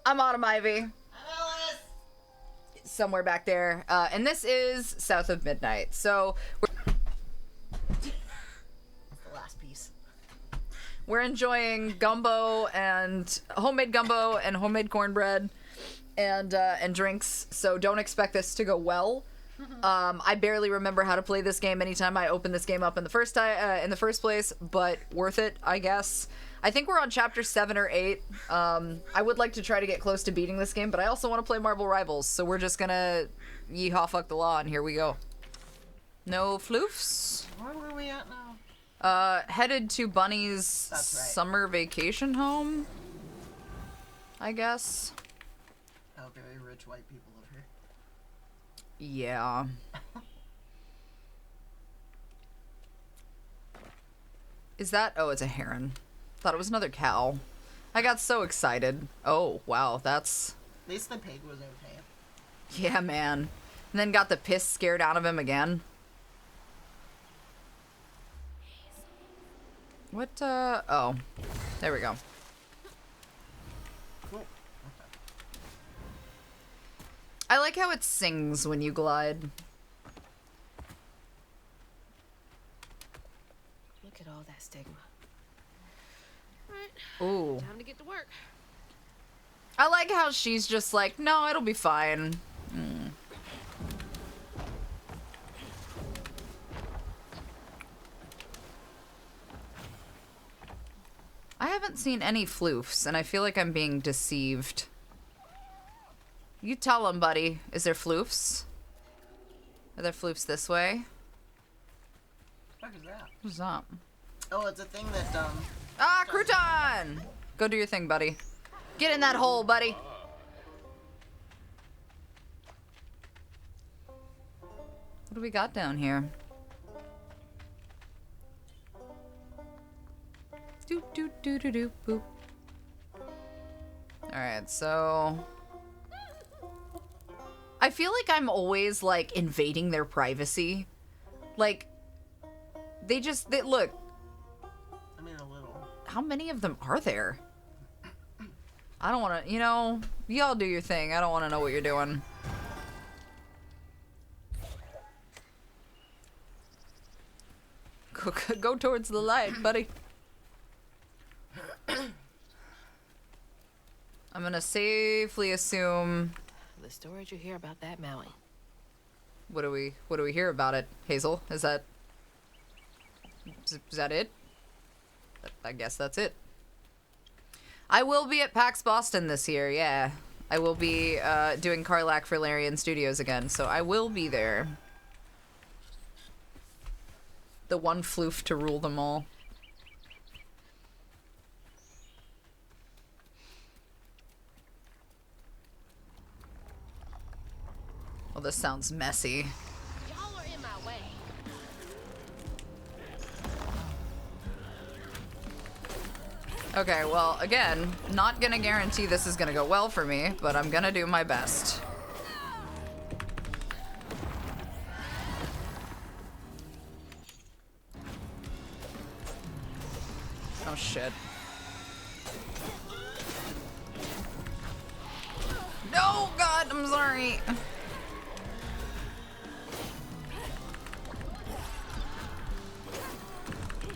I'm Autumn Ivy. I'm Alice. Somewhere back there. And this is South of Midnight. So That's the last piece. we're enjoying gumbo and homemade cornbread and drinks. So don't expect this to go well. I barely remember how to play this game anytime I open this game up in the first place, but worth it, I guess. I think we're on chapter 7 or 8. I would like to try to get close to beating this game, but I also want to play Marble Rivals, so we're just gonna yeehaw fuck the law, and here we go. No floofs? Where were we at now? Headed to Bunny's Right. summer vacation home, I guess. Oh, very rich white people live here. Yeah. Is that? Oh, it's a heron. Thought it was another cow. I got so excited. Oh, wow, that's... At least the pig was okay. Yeah, man. And then got the piss scared out of him again. What, oh. There we go. Cool. I like how it sings when you glide. Look at all that stigma. Ooh. Time to get to work. I like how she's just like, no, it'll be fine. I haven't seen any floofs, and I feel like I'm being deceived. You tell them, buddy. Is there floofs? Are there floofs this way? What the fuck is that? What's up? Oh, it's a thing that, Ah, crouton! Go do your thing, buddy. Get in that hole, buddy. What do we got down here? Do do do do do boop. Alright, so I feel like I'm always like invading their privacy. Like they look. I mean a little. How many of them are there? I don't want to, you know, y'all do your thing. I don't want to know what you're doing. Go towards the light, buddy. I'm gonna safely assume. The stories you hear about that mountain. What do we hear about it, Hazel? Is that it? I guess that's it. I will be at PAX Boston this year, yeah. I will be doing Carlac for Larian Studios again, so I will be there. The one floof to rule them all. Well, this sounds messy. Y'all are in my way. Okay, well, again, not gonna guarantee this is gonna go well for me, but I'm gonna do my best. Oh, shit. No, God, I'm sorry.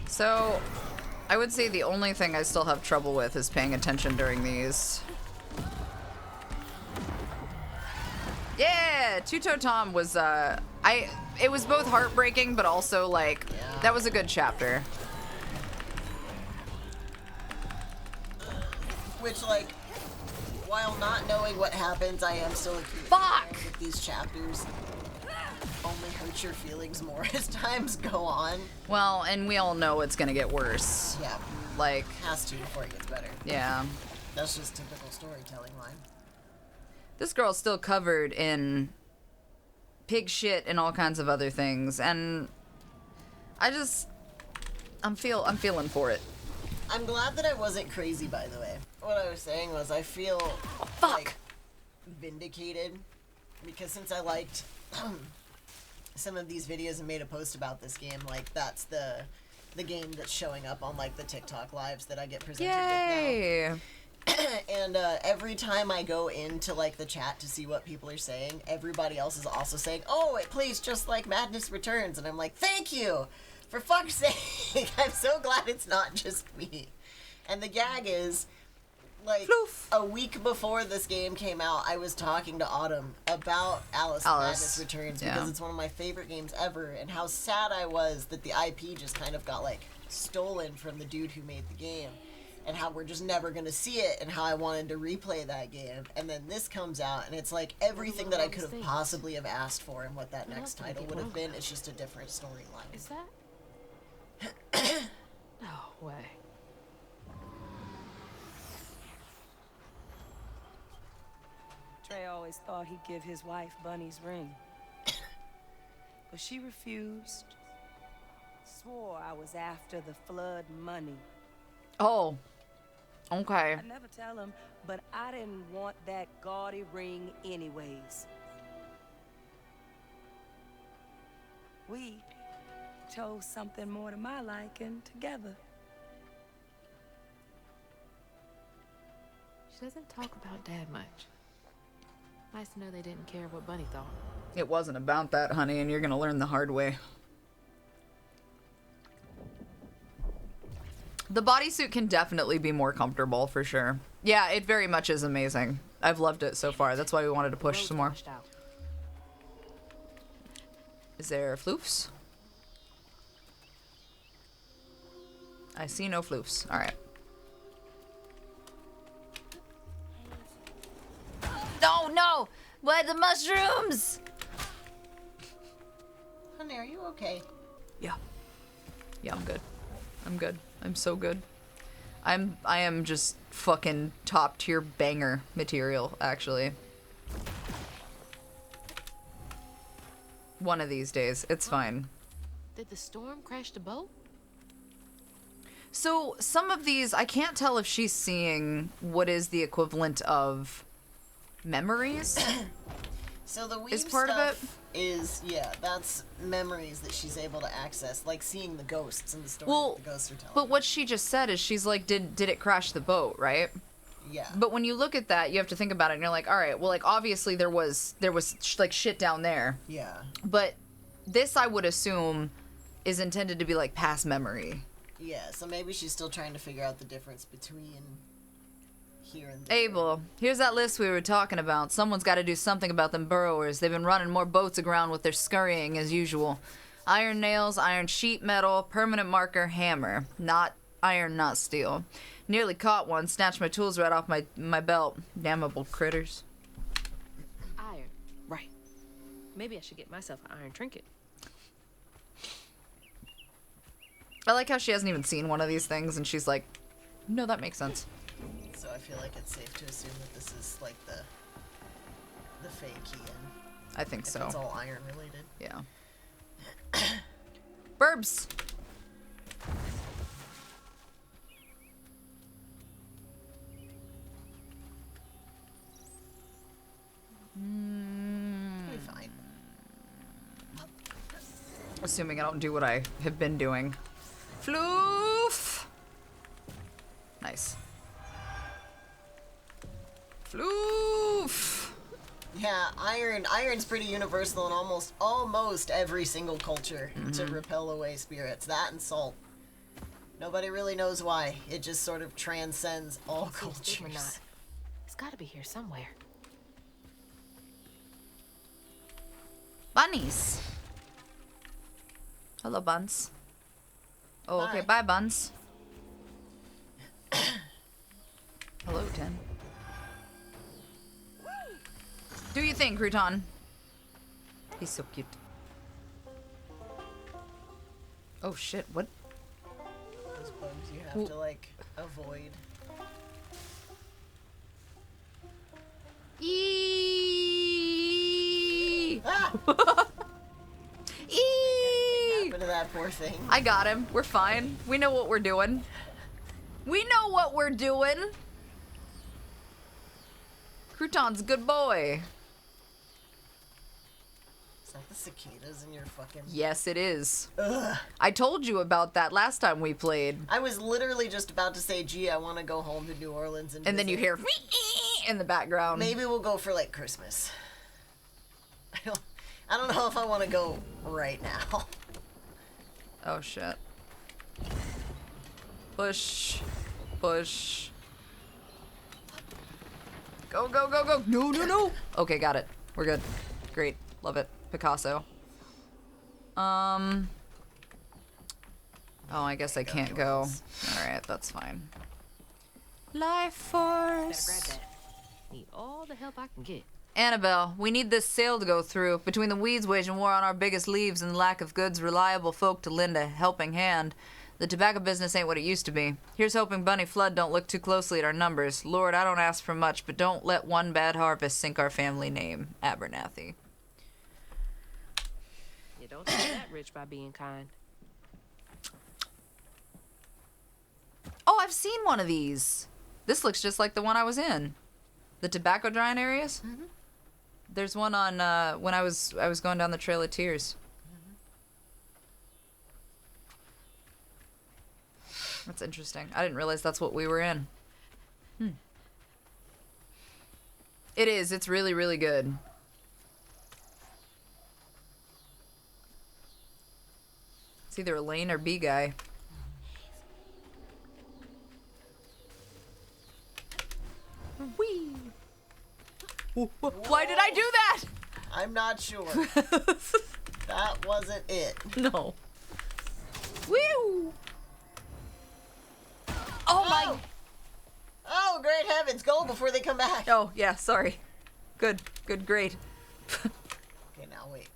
So, I would say the only thing I still have trouble with is paying attention during these. Yeah, Two-Toe Tom was, it was both heartbreaking, but also, like, that was a good chapter. Which, like, while not knowing what happens, I am still Fuck! with these chapters. Only hurts your feelings more as times go on. Well, and we all know it's gonna get worse. Yeah. Like, Has to before it gets better. yeah. That's just typical storytelling line. This girl's still covered in pig shit and all kinds of other things, and I'm feeling for it. I'm glad that I wasn't crazy, by the way. What I was saying was I feel like vindicated because since I liked some of these videos and made a post about this game, like that's the game that's showing up on like the TikTok lives that I get presented with Yay! now. And every time I go into like the chat to see what people are saying, everybody else is also saying, "Oh, it plays just like Madness Returns," and I'm like, "Thank you, for fuck's sake!" I'm so glad it's not just me. And the gag is, like, Floof. a week before this game came out, I was talking to Autumn about Alice Madness Returns because it's one of my favorite games ever, and how sad I was that the IP just kind of got like stolen from the dude who made the game. And how we're just never gonna see it, and how I wanted to replay that game. And then this comes out, and it's like everything that I could have possibly have asked for, and what that next title would have been. It's just a different storyline. Is that? No way. Trey always thought he'd give his wife Bunny's ring. But she refused. Swore I was after the flood money. Oh. Okay. I'd never tell him, but I didn't want that gaudy ring anyways. We chose something more to my liking together. She doesn't talk about Dad much. Nice to know they didn't care what Bunny thought. It wasn't about that, honey, and you're gonna learn the hard way. The bodysuit can definitely be more comfortable, for sure. Yeah, it very much is amazing. I've loved it so far. That's why we wanted to push some more. Is there floofs? I see no floofs. Alright. No, no! Why the mushrooms? Honey, are you okay? Yeah. Yeah, I'm good. I'm good. I'm so good. I am just fucking top tier banger material, actually. One of these days. It's fine. Did the storm crash the boat? So, some of these, I can't tell if she's seeing what is the equivalent of memories. So the weave Is part of it? is, yeah, that's memories that she's able to access, like seeing the ghosts in the story Well, that the ghosts are telling. but what she just said is she's like, did it crash the boat, right? Yeah. But when you look at that, you have to think about it, and you're like, all right, well, like, obviously there was like shit down there. Yeah. But this, I would assume, is intended to be like past memory. Yeah, so maybe she's still trying to figure out the difference between here and there. Abel, here's that list we were talking about. Someone's got to do something about them burrowers. They've been running more boats aground with their scurrying as usual. Iron nails, iron sheet metal, permanent marker, hammer. Not iron, not steel. Nearly caught one, snatched my tools right off my belt. Damnable critters. Iron. Right. Maybe I should get myself an iron trinket. I like how she hasn't even seen one of these things, and she's like, no, that makes sense. So I feel like it's safe to assume that this is like the fake key in. I think If so. it's all iron related. Yeah. Burbs! It'll be fine. Assuming I don't do what I have been doing. Floof! Nice. Floof! Yeah, iron's pretty universal in almost every single culture to repel away spirits. That and salt. Nobody really knows why. It just sort of transcends all See if it's big or cultures. not. It's got to be here somewhere. Bunnies! Hello, Buns. Oh, okay, bye, Buns. Hello, Ten. Do you think, Crouton? He's so cute. Oh shit, what? Those bugs you have to, like, avoid. Eee! Ah! Eee! Happened to that poor thing. I got him. We're fine. We know what we're doing. We know what we're doing. Crouton's a good boy. that the cicadas in your fucking... Yes, it is. Ugh. I told you about that last time we played. I was literally just about to say, gee, I want to go home to New Orleans and then you visit. hear in the background. Maybe we'll go for, like, Christmas. I don't know if I want to go right now. Oh, shit. Push. Push. Go, go, go, go. No, no, no. Okay, got it. We're good. Great. Love it. Picasso. Oh, I guess I can't go. Alright, that's fine. Life Force. Better grab that. Need all the help I can get. Annabelle, we need this sale to go through. Between the weeds waging war on our biggest leaves and the lack of goods, reliable folk to lend a helping hand, the tobacco business ain't what it used to be. Here's hoping Bunny Flood don't look too closely at our numbers. Lord, I don't ask for much, but don't let one bad harvest sink our family name. Abernathy. You don't stay that rich by being kind. Oh, I've seen one of these. This looks just like the one I was in. The tobacco drying areas? Mm-hmm. There's one on, when I was going down the Trail of Tears. That's interesting. I didn't realize that's what we were in. It is. It's really, really good. It's either a Lane or B guy. Whee! Why did I do that? I'm not sure. That wasn't it. No. Woo! Oh my! Oh, great heavens! Go before they come back. Oh yeah, sorry. Good, good, great. Okay, now wait.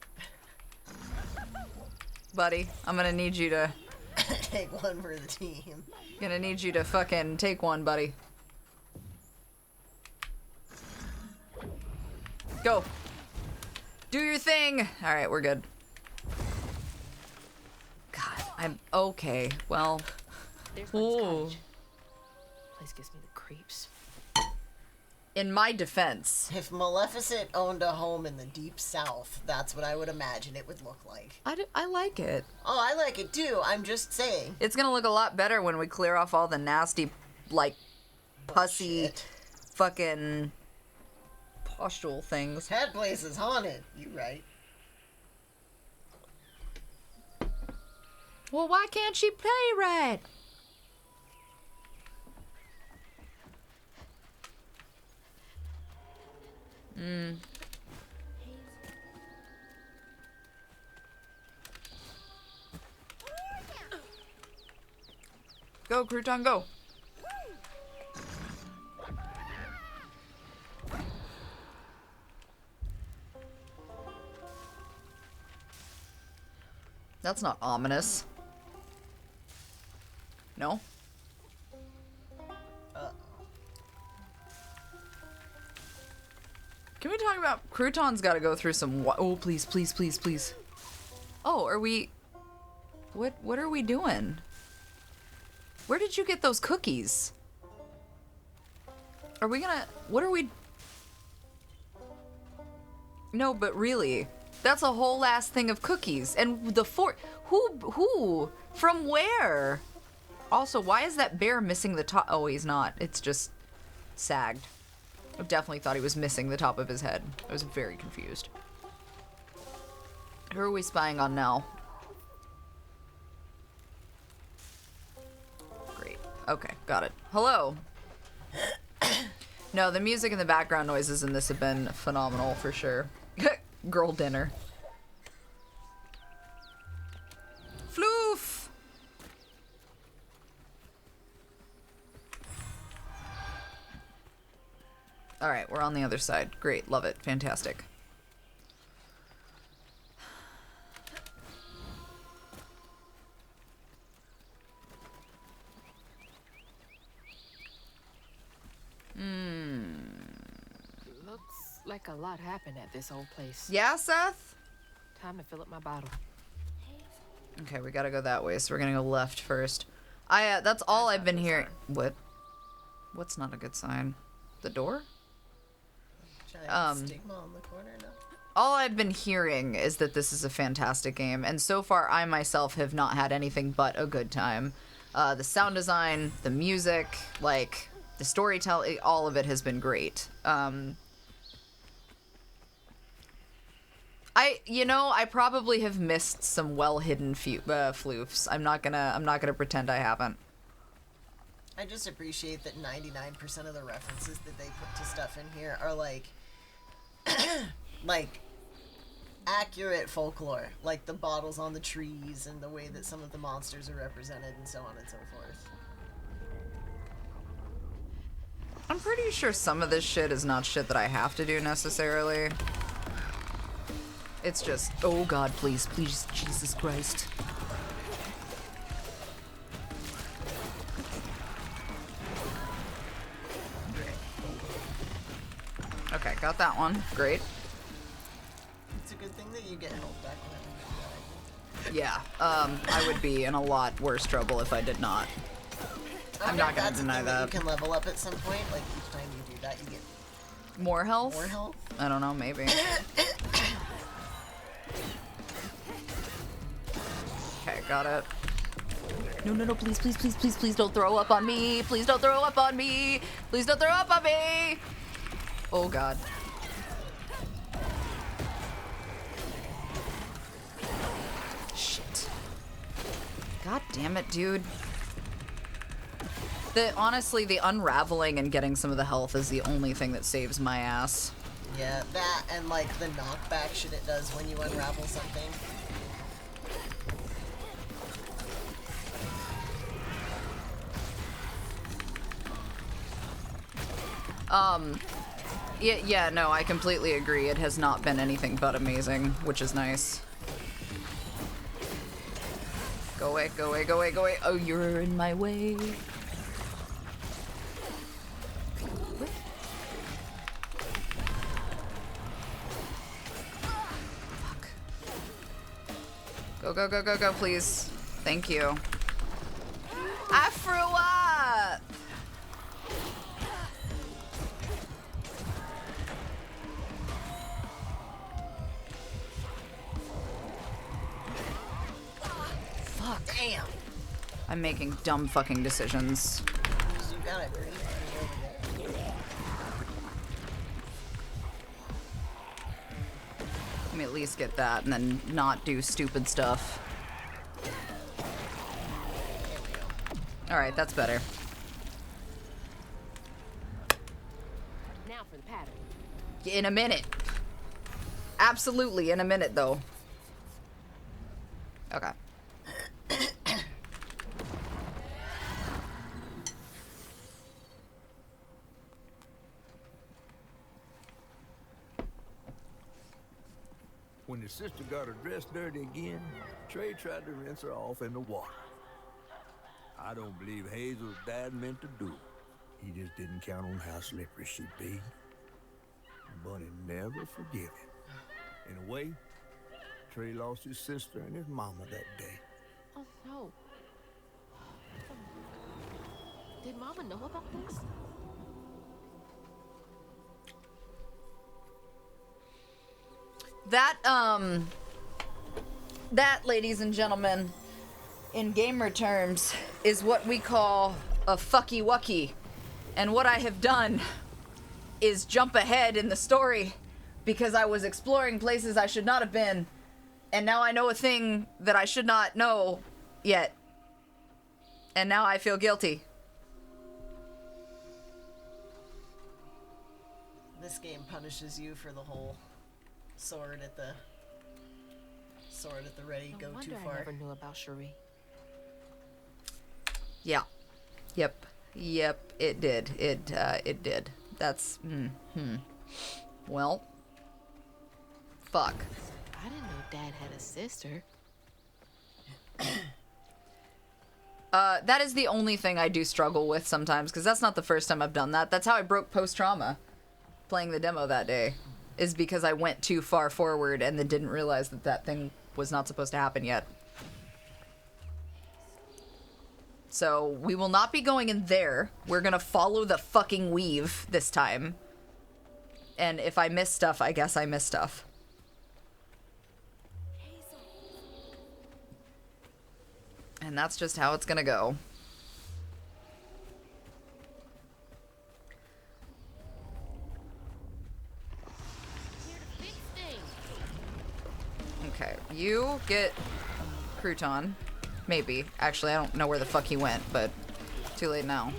Buddy, I'm gonna need you to... Take one for the team. Gonna need you to fucking take one, buddy. Go. Do your thing. All right, we're good. God, I'm okay. Well, There's Bunny's ooh. cottage. Place gives me the creeps. In my defense, If Maleficent owned a home in the deep south, that's what I would imagine it would look like. I like it. Oh, I like it too. I'm just saying. It's gonna look a lot better when we clear off all the nasty, like, pussy, Bullshit. fucking pustule things. That place is haunted. You right. Well, why can't she play right? Go, crouton, go. That's not ominous. No? Can we talk about... Crouton's got to go through some... Oh, please, please, please, please. Oh, are we... What are we doing? Where did you get those cookies? Are we gonna... What are we... No, but really. That's a whole last thing of cookies. And the Who? From where? Also, why is that bear missing the top? Oh, he's not. It's just sagged. I definitely thought he was missing the top of his head. I was very confused. Who are we spying on now? Great. Okay, got it. Hello. No, the music and the background noises in this have been phenomenal for sure. Girl dinner. Floof! Alright, we're on the other side. Great, love it. Fantastic. Looks like a lot happened at this old place. Yeah, Seth? Time to fill up my bottle. Okay, we gotta go that way, so we're gonna go left first. That's all I've been hearing. What? What's not a good sign? The door? Giant stigma on the corner, no? all I've been hearing is that this is a fantastic game, and so far I myself have not had anything but a good time. The sound design, the music, like, the storytelling, all of it has been great. I probably have missed some well-hidden floofs. I'm not gonna pretend I haven't. I just appreciate that 99% of the references that they put to stuff in here are like, like, accurate folklore. Like the bottles on the trees and the way that some of the monsters are represented and so on and so forth. I'm pretty sure some of this shit is not shit that I have to do necessarily. It's just, oh god, please, please, Jesus Christ. Okay, got that one. Great. It's a good thing that you get health back whenever you die. Yeah, I would be in a lot worse trouble if I did not. I'm not gonna deny that. You can level up at some point, like each time you do that, you get more health? more health? I don't know, maybe. Okay, got it. No, no, no, please, please, please, please, please don't throw up on me. Please don't throw up on me. Please don't throw up on me. Oh, God. Shit. God damn it, dude. Honestly, the unraveling and getting some of the health is the only thing that saves my ass. Yeah, that and like the knockback shit it does when you unravel something. Yeah, no, I completely agree. It has not been anything but amazing, which is nice. Go away, go away, go away, go away. Oh, you're in my way. Fuck. Go, go, go, go, go, please. Thank you. I threw up! Fuck. Damn. I'm making dumb fucking decisions. You got it, Brady. Let me at least get that and then not do stupid stuff. Alright, that's better. Now for the pattern. In a minute. Absolutely, in a minute, though. Okay. When his sister got her dress dirty again, Trey tried to rinse her off in the water. I don't believe Hazel's dad meant to do it. He just didn't count on how slippery she'd be. Bunny never forgive him. In a way, Trey lost his sister and his mama that day. Oh no. Did Mama know about this? That, ladies and gentlemen, in gamer terms, is what we call a fucky wucky. And what I have done is jump ahead in the story because I was exploring places I should not have been, and now I know a thing that I should not know yet. And now I feel guilty. This game punishes you for the whole sword at the ready, No go wonder too I far. never knew about Cherie. Yeah. Yep. Yep, it did. It did. That's, Well. Fuck. I didn't know Dad had a sister. That is the only thing I do struggle with sometimes, because that's not the first time I've done that. That's how I broke post-trauma, playing the demo that day, is because I went too far forward and then didn't realize that that thing was not supposed to happen yet. So, we will not be going in there. We're gonna follow the fucking weave this time. And if I miss stuff, I guess I miss stuff. And that's just how it's gonna go. Okay, you get crouton. Maybe. Actually, I don't know where the fuck he went, but too late now.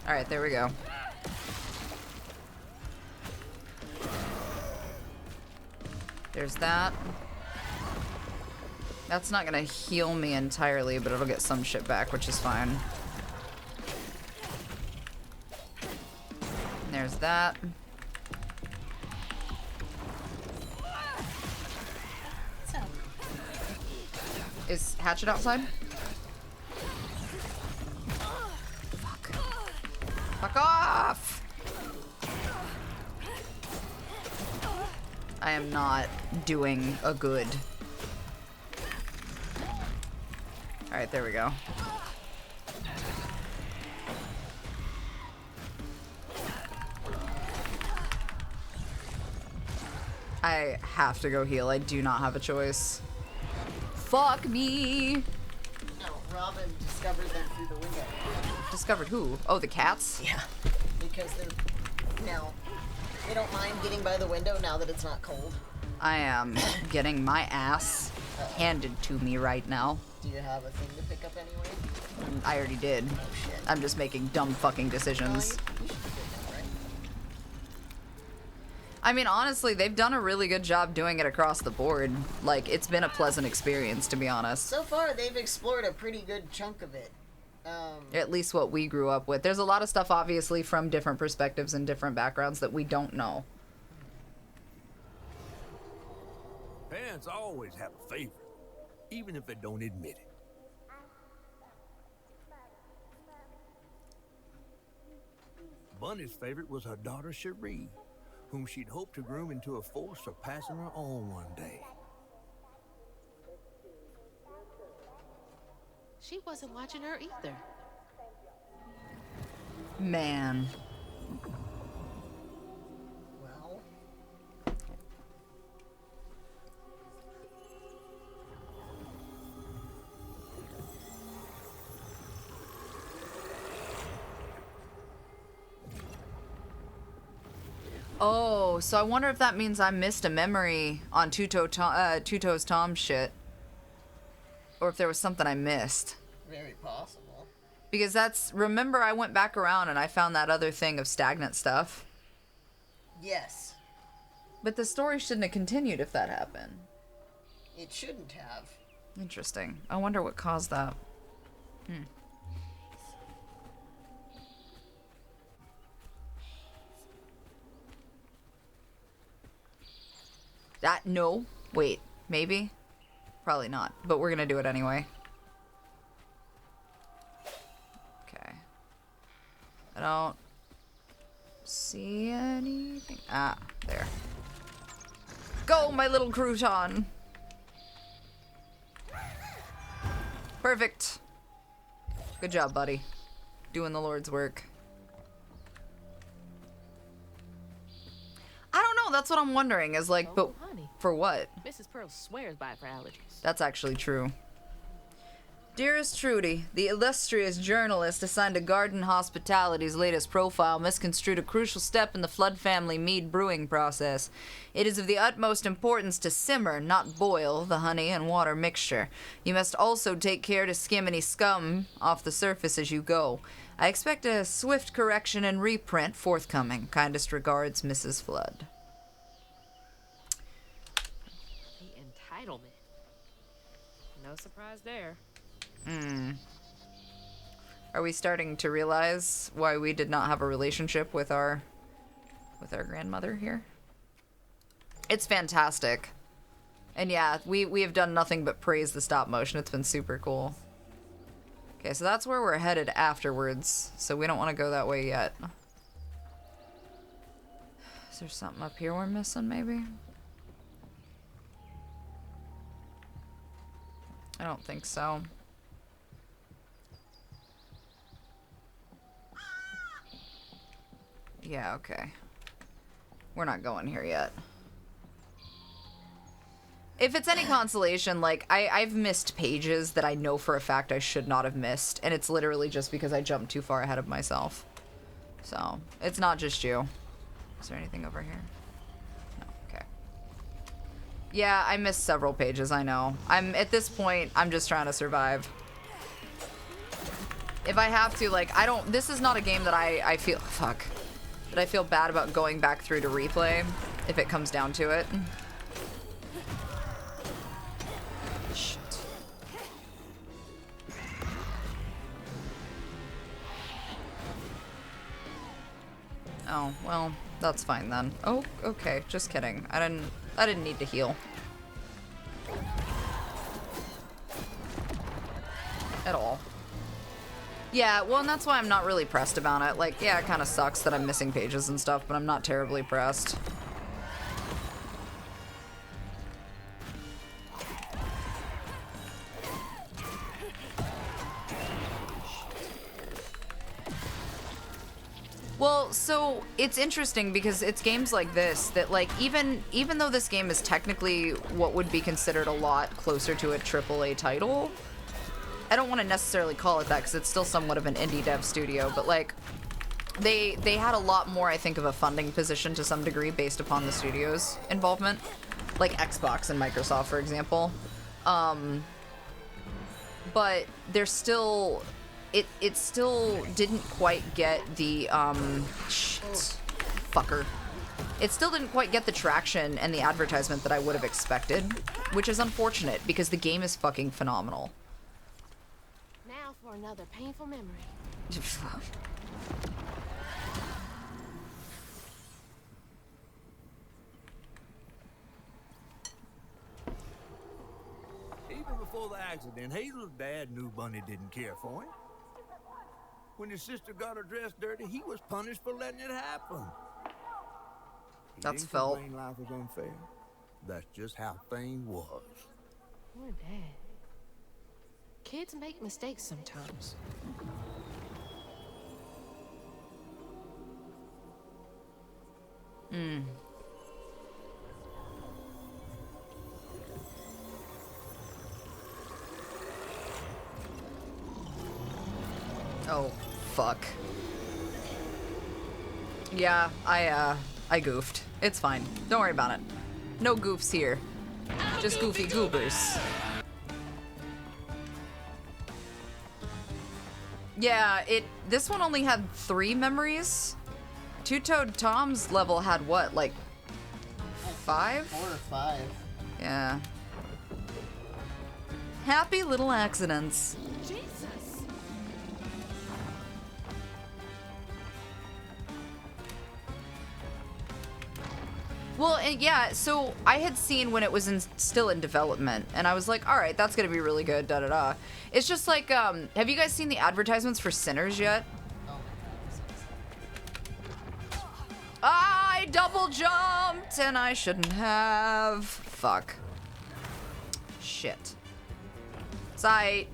Alright, there we go. There's that. That's not gonna heal me entirely, but it'll get some shit back, which is fine. And there's that. Is Hatchet outside? Fuck. Fuck off! I am not doing a good. Alright, there we go. I have to go heal. I do not have a choice. Fuck me! No, Robin discovered them through the window. Discovered who? Oh, the cats? Yeah. Because they're now they don't mind getting by the window now that it's not cold. I am getting my ass handed to me right now. Do you have a thing to pick up anyway? I already did. Oh shit. I'm just making dumb fucking No, decisions. you should be good now, right? I mean, honestly, they've done a really good job doing it across the board. Like, it's been a pleasant experience, to be honest. So far, they've explored a pretty good chunk of it. At least what we grew up with. There's a lot of stuff, obviously, from different perspectives and different backgrounds that we don't know. Parents always have a favorite, even if they don't admit it. Bunny's favorite was her daughter Cherie, whom she'd hoped to groom into a force surpassing her own one day. She wasn't watching her either. Man. Well, Oh, so I wonder if that means I missed a memory on Two Toes Tom's shit. Or if there was something I missed. very possible. Because that's... Remember, I went back around and I found that other thing of stagnant stuff. Yes, But the story shouldn't have continued if that happened. it shouldn't have. Interesting. I wonder what caused that. No. Wait. Maybe? Probably not. But we're gonna do it anyway. Okay. I don't see anything. Ah, there. Go, my little crouton! Perfect. Good job, buddy. Doing the Lord's work. I don't know, that's what I'm wondering, is like, but Honey, for what? Mrs. Pearl swears by it for allergies. That's actually true. Dearest Trudy, the illustrious journalist assigned to Garden Hospitality's latest profile misconstrued a crucial step in the Flood family mead brewing process. It is of the utmost importance to simmer, not boil, the honey and water mixture. You must also take care to skim any scum off the surface as you go. I expect a swift correction and reprint forthcoming. Kindest regards, Mrs. Flood. The entitlement. No surprise there. Are we starting to realize why we did not have a relationship with our grandmother here? It's fantastic. And yeah, we have done nothing but praise the stop motion. It's been super cool. Okay, so that's where we're headed afterwards. So we don't want to go that way yet. Is there something up here we're missing, maybe? I don't think so. Yeah, okay. We're not going here yet. if it's any consolation, like, I've missed pages that I know for a fact I should not have missed, and it's literally just because I jumped too far ahead of myself. So, it's not just you. Is there anything over here? No, okay. Yeah, I missed several pages, I know. At this point, I'm just trying to survive. If I have to, like, this is not a game that I feel, that I feel bad about going back through to replay, if it comes down to it. Shit. Oh, well, that's fine then. Oh, okay, just kidding. I didn't need to heal. At all. Yeah, well, and that's why I'm not really pressed about it. Like, yeah, it kind of sucks that I'm missing pages and stuff, but I'm not terribly pressed. Well, so it's interesting because it's games like this that, like, even though this game is technically what would be considered a lot closer to a AAA title, I don't want to necessarily call it that because it's still somewhat of an indie dev studio, but like they had a lot more, I think, of a funding position to some degree based upon the studio's involvement, like Xbox and Microsoft, for example. But there's still it still didn't quite get the fucker. It still didn't quite get the traction and the advertisement that I would have expected, which is unfortunate because the game is fucking phenomenal. For another painful memory. Even before the accident, Hazel's dad knew Bunny didn't care for him. When his sister got her dress dirty, he was punished for letting it happen. That's felt. Life was unfair. That's just how things was. Poor Dad. Kids make mistakes sometimes. Oh, fuck. Yeah, I goofed. It's fine. Don't worry about it. No goofs here. Just goofy goobers. Yeah, this one only had 3 memories. Two-Toed Tom's level had what, like 5? 4 or 5. Yeah. Happy little accidents. Jesus. Well, and yeah, so I had seen when it was still in development, and I was like, all right, that's gonna be really good, da-da-da. It's just like, have you guys seen the advertisements for Sinners yet? I double jumped, and I shouldn't have. Fuck. Shit. Sight.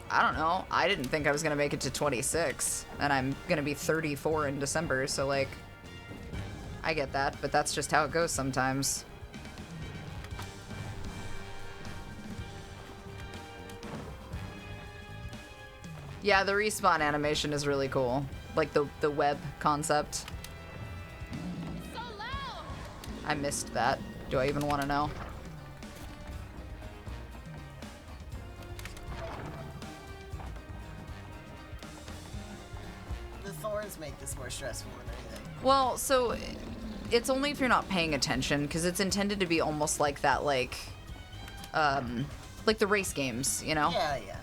I don't know. I didn't think I was gonna make it to 26, and I'm gonna be 34 in December, so like, I get that, but that's just how it goes sometimes. Yeah, the respawn animation is really cool. Like the web concept. So loud. I missed that. Do I even want to know? The thorns make this more stressful than anything. Well, so it's only if you're not paying attention, because it's intended to be almost like that, like the race games, you know? Yeah, yeah.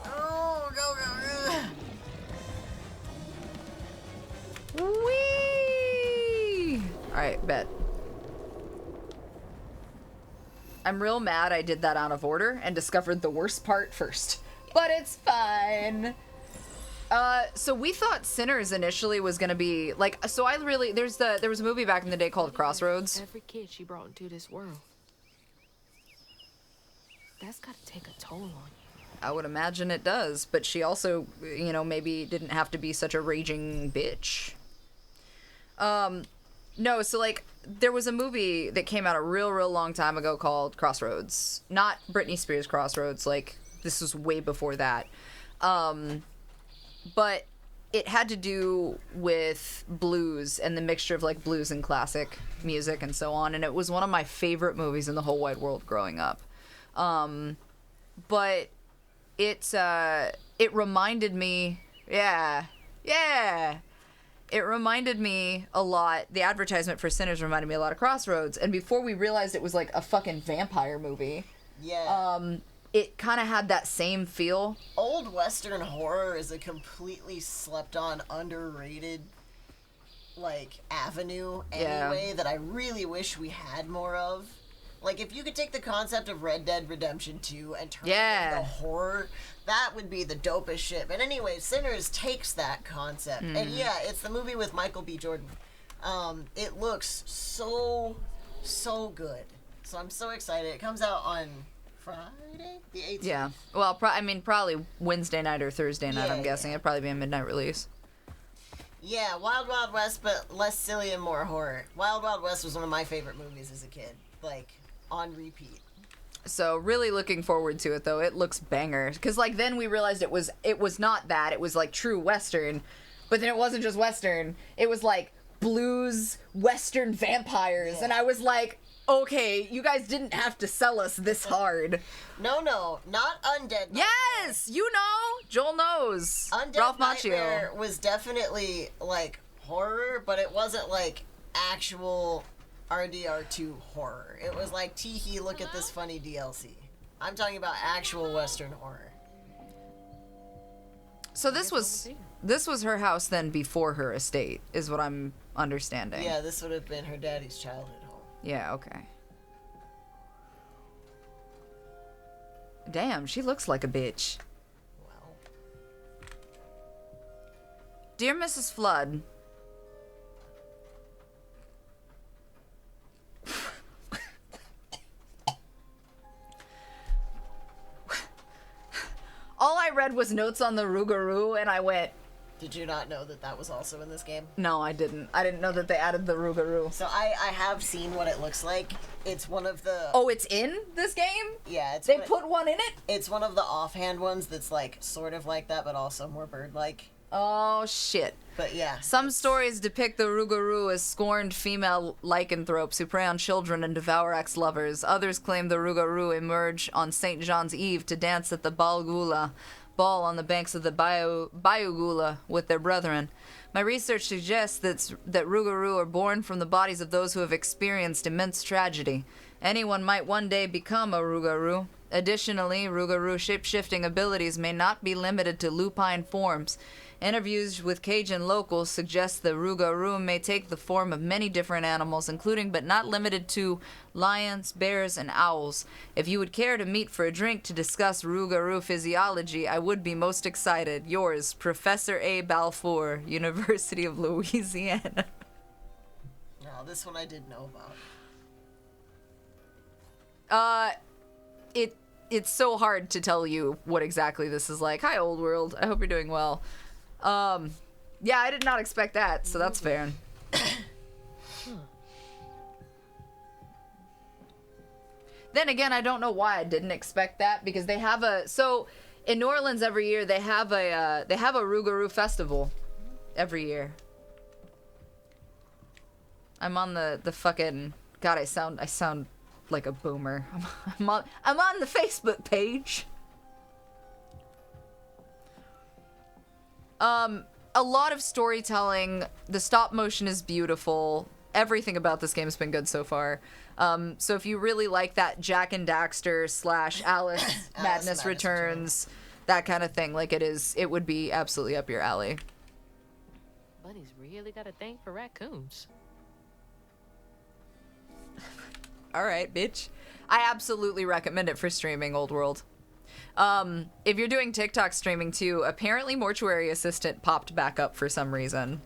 Oh, go, go, go. Whee! Alright, bet. I'm real mad I did that out of order and discovered the worst part first. But it's fine. So we thought Sinners initially was gonna be like, so I really, there was a movie back in the day called Crossroads. Every kid she brought into this world. That's gotta take a toll on you. I would imagine it does, but she also, you know, maybe didn't have to be such a raging bitch. No, so, like, there was a movie that came out a real long time ago called Crossroads. Not Britney Spears' Crossroads, like, this was way before that. But it had to do with blues and the mixture of, like, blues and classic music and so on, and it was one of my favorite movies in the whole wide world growing up. But it reminded me, it reminded me a lot, the advertisement for Sinners reminded me a lot of Crossroads, and before we realized it was like a fucking vampire movie, it kind of had that same feel. Old Western horror is a completely slept on, underrated, like, avenue anyway that I really wish we had more of. Like, if you could take the concept of Red Dead Redemption 2 and turn it into horror, that would be the dopest shit. But anyway, Sinners takes that concept. And yeah, it's the movie with Michael B. Jordan. It looks so good. So I'm so excited. It comes out on Friday? The 18th? Yeah. Well, probably Wednesday night or Thursday night, I'm guessing. It'd probably be a midnight release. Yeah, Wild Wild West, but less silly and more horror. Wild Wild West was one of my favorite movies as a kid. Like, on repeat. So really looking forward to it, though. It looks banger. Because, like, then we realized it was not that. It was, like, true Western. But then it wasn't just Western. It was, like, blues, Western vampires. Yeah. And I was like, okay, you guys didn't have to sell us this hard. No, not Undead Nightmare. Yes! You know! Joel knows. Undead Ralph Nightmare Macchio was definitely, like, horror, but it wasn't, like, actual RDR2 horror. It was like, tee-hee, look at this funny DLC. I'm talking about actual Western horror. So this was her house then before her estate, is what I'm understanding. Yeah, this would have been her daddy's childhood home. Yeah, okay. Damn, she looks like a bitch. Well. Dear Mrs. Flood, all I read was notes on the Rugaroo, and I went... Did you not know that that was also in this game? No, I didn't. I didn't know that they added the Rugaroo. So I have seen what it looks like. It's one of the... Oh, it's in this game? Yeah. They put one in it? It's one of the offhand ones that's, like, sort of like that, but also more bird-like. Oh, shit. But yeah. Some stories depict the Rugaroo as scorned female lycanthropes who prey on children and devour ex-lovers. Others claim the Rugaroo emerge on St. John's Eve to dance at the Balgula ball on the banks of the Bayugula with their brethren. My research suggests that Rugaroo are born from the bodies of those who have experienced immense tragedy. Anyone might one day become a Rugaroo. Additionally, Rugaroo shape-shifting abilities may not be limited to lupine forms. Interviews with Cajun locals suggest the Rugaroo may take the form of many different animals, including but not limited to lions, bears, and owls. If you would care to meet for a drink to discuss Rugaroo physiology, I would be most excited. Yours, Professor A. Balfour, University of Louisiana. No, this one I did know about. It's so hard to tell you what exactly this is like. Hi, Old World. I hope you're doing well. Yeah, I did not expect that, so that's fair. Then again, I don't know why I didn't expect that, because they have so in New Orleans every year they have a Rugaroo festival every year. I'm on the fucking God, I sound like a boomer. I'm on the Facebook page. A lot of storytelling. The stop motion is beautiful. Everything about this game has been good so far. So if you really like that Jack and Daxter / Alice Madness Returns, that kind of thing, like it would be absolutely up your alley. Bunny's really got a thing for raccoons. All right, bitch. I absolutely recommend it for streaming, Old World. If you're doing TikTok streaming too, apparently Mortuary Assistant popped back up for some reason.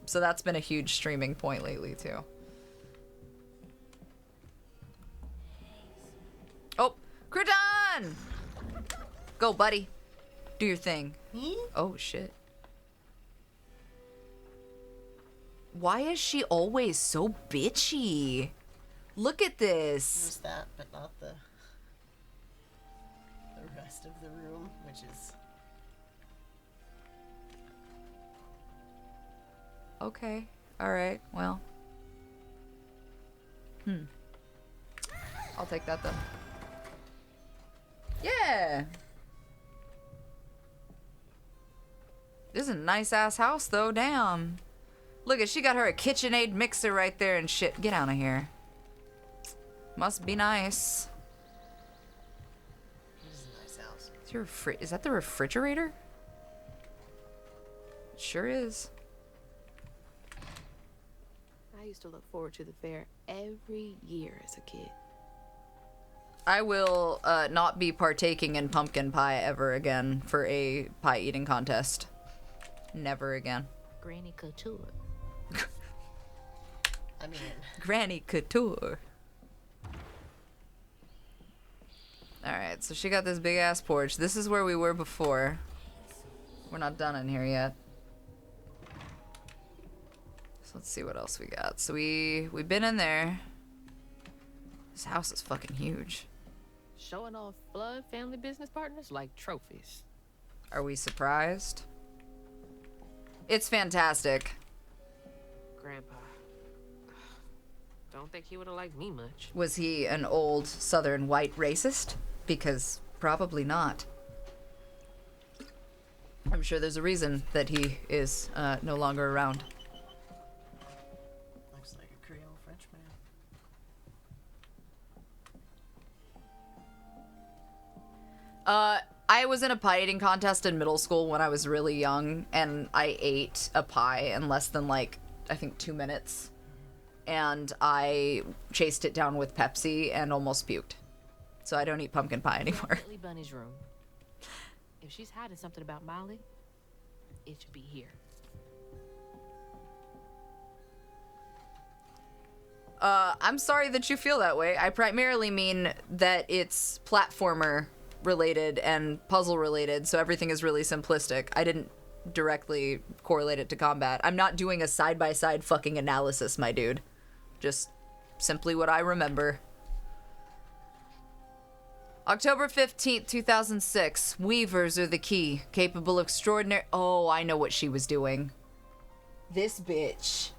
So that's been a huge streaming point lately too. Oh, crouton! on! Go, buddy. Do your thing. Oh, shit. Why is she always so bitchy? Look at this. There's that, but not the rest of the room, which is... Okay. Alright, well. I'll take that then. Yeah! This is a nice ass house though, damn. Look at, she got her a KitchenAid mixer right there and shit. Get out of here. Must be nice. This is a nice house. Is, is that the refrigerator? It sure is. I used to look forward to the fair every year as a kid. I will not be partaking in pumpkin pie ever again for a pie eating contest. Never again. Granny Couture. I mean... Granny Couture. Alright, so she got this big ass porch. This is where we were before. We're not done in here yet. So let's see what else we got. So we've been in there. This house is fucking huge. Showing off blood family business partners like trophies. Are we surprised? It's fantastic. Grandpa. Don't think he would have liked me much. Was he an old southern white racist? Because probably not. I'm sure there's a reason that he is no longer around. Looks like a Creole French man. I was in a pie eating contest in middle school when I was really young, and I ate a pie in less than, like, I think 2 minutes. And I chased it down with Pepsi and almost puked. So I don't eat pumpkin pie anymore. Definitely Bunny's room. If she's hiding something about Molly, it should be here. I'm sorry that you feel that way. I primarily mean that it's platformer related and puzzle related, so everything is really simplistic. I didn't directly correlate it to combat. I'm not doing a side-by-side fucking analysis, my dude. Just simply what I remember. October 15th, 2006. Weavers are the key. Capable of extraordinary... Oh, I know what she was doing. This bitch.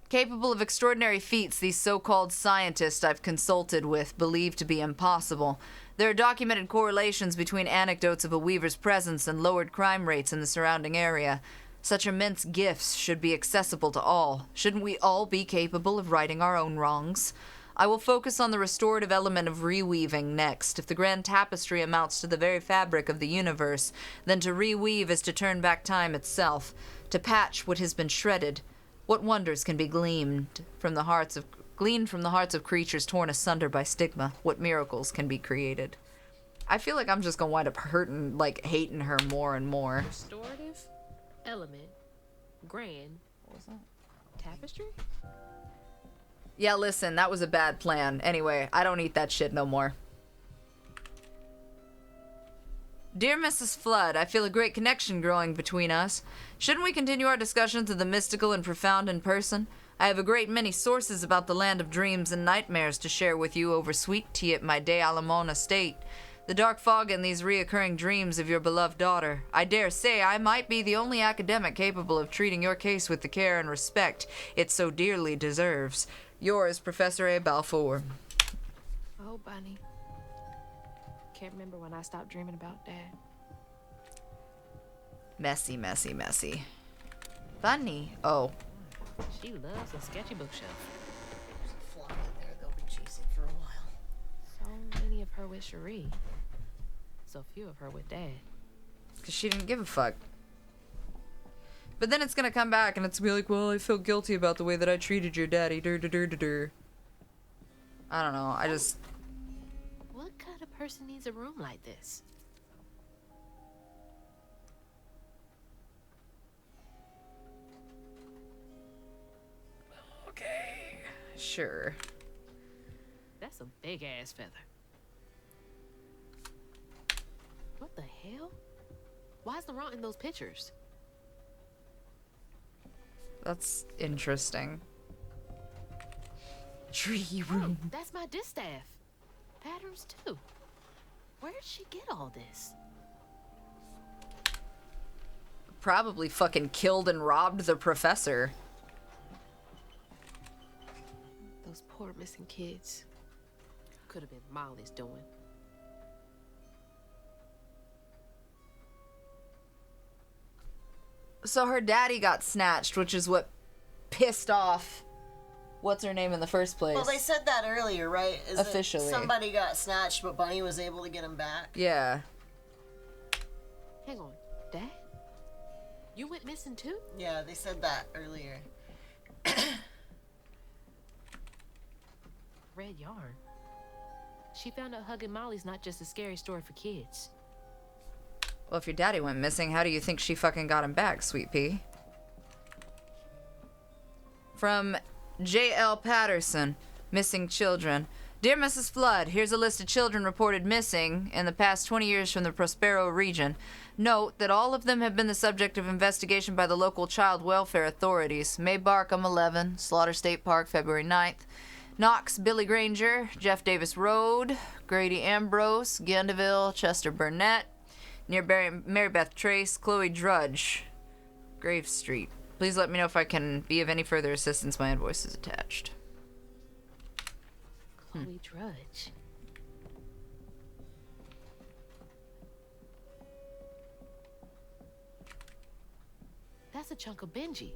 Capable of extraordinary feats, these so-called scientists I've consulted with believe to be impossible. There are documented correlations between anecdotes of a weaver's presence and lowered crime rates in the surrounding area. Such immense gifts should be accessible to all. Shouldn't we all be capable of righting our own wrongs? I will focus on the restorative element of reweaving next. If the grand tapestry amounts to the very fabric of the universe, then to reweave is to turn back time itself, to patch what has been shredded. What wonders can be gleaned from the hearts of creatures torn asunder by stigma? What miracles can be created? I feel like I'm just gonna wind up hurting, like, hating her more and more. Restorative element. Grand. What was that? Tapestry? Yeah, listen, that was a bad plan. Anyway, I don't eat that shit no more. Dear Mrs. Flood, I feel a great connection growing between us. Shouldn't we continue our discussions of the mystical and profound in person? I have a great many sources about the land of dreams and nightmares to share with you over sweet tea at my De Alamon estate. The dark fog and these reoccurring dreams of your beloved daughter. I dare say I might be the only academic capable of treating your case with the care and respect it so dearly deserves. Yours, Professor A. Balfour. Oh, Bunny. Can't remember when I stopped dreaming about Dad. Messy, messy, messy. Bunny. Oh. She loves a sketchy bookshelf. There's a fly in there they'll be chasing for a while. So many of her with Cherie. So few of her with Dad. Because she didn't give a fuck. But then it's gonna come back and it's gonna be like, well, I feel guilty about the way that I treated your daddy. Dur, dur, dur, dur, dur. I don't know. I just... What kind of person needs a room like this? Okay. Sure. That's a big ass feather. the hell? Why is Laurent in those pictures? That's interesting. Tree room. Oh, that's my distaff. Patterns too. Where did she get all this? Probably fucking killed and robbed the professor. Those poor missing kids. Could have been Molly's doing. So her daddy got snatched, which is what pissed off what's her name in the first place. Well, they said that earlier, right? Is Officially. That somebody got snatched, but Bunny was able to get him back? Yeah. Hang on, Dad? You went missing too? Yeah, they said that earlier. Red yarn. She found out hugging Molly's not just a scary story for kids. Well, if your daddy went missing, how do you think she fucking got him back, Sweet Pea? From J.L. Patterson, Missing Children. Dear Mrs. Flood, here's a list of children reported missing in the past 20 years from the Prospero region. Note that all of them have been the subject of investigation by the local child welfare authorities. May Barkham, 11, Slaughter State Park, February 9th. Knox, Billy Granger, Jeff Davis Road, Grady Ambrose, Gandeville, Chester Burnett, near Mary Beth Trace, Chloe Drudge, Grave Street. Please let me know if I can be of any further assistance. My invoice is attached. Chloe Drudge. That's a chunk of Benji.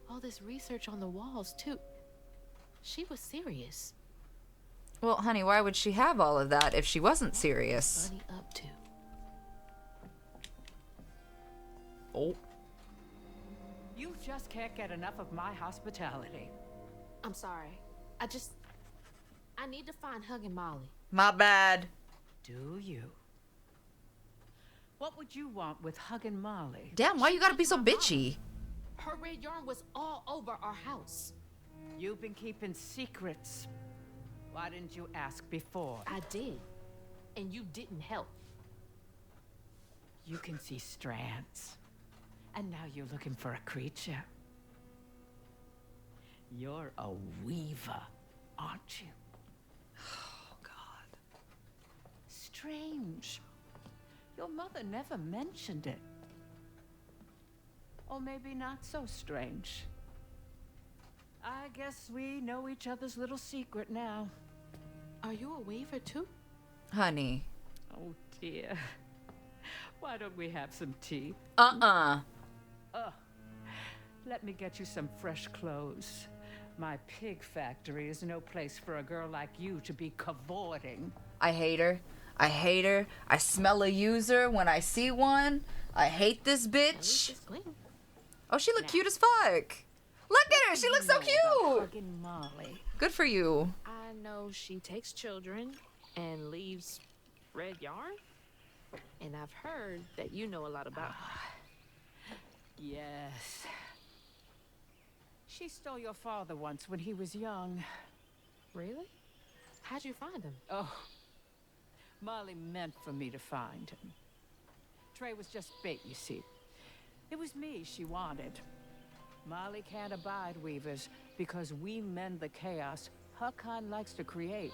All this research on the walls, too. She was serious. Well, honey, why would she have all of that if she wasn't serious? Bunny up to. Oh. You just can't get enough of my hospitality. I'm sorry. I need to find Huggin' Molly. My bad. Do you? What would you want with Huggin' Molly? Damn, why you gotta be so bitchy? Her red yarn was all over our house. You've been keeping secrets. Why didn't you ask before? I did. And you didn't help. You can see strands. And now you're looking for a creature. You're a weaver, aren't you? Oh, God. Strange. Your mother never mentioned it. Or maybe not so strange. I guess we know each other's little secret now. Are you a weaver too? Honey. Oh dear. Why don't we have some tea? Let me get you some fresh clothes. My pig factory is no place for a girl like you to be cavorting. I hate her. I hate her. I smell a user when I see one. I hate this At least bitch. it's clean. Oh, she look cute as fuck. Look at her. She looks so cute. Hugging Molly. Good for you. I know she takes children and leaves red yarn. And I've heard that you know a lot about her. Yes. She stole your father once when he was young. Really? How'd you find him? Oh, Molly meant for me to find him. Trey was just bait, you see. It was me she wanted. Molly can't abide weavers because we mend the chaos her kind likes to create.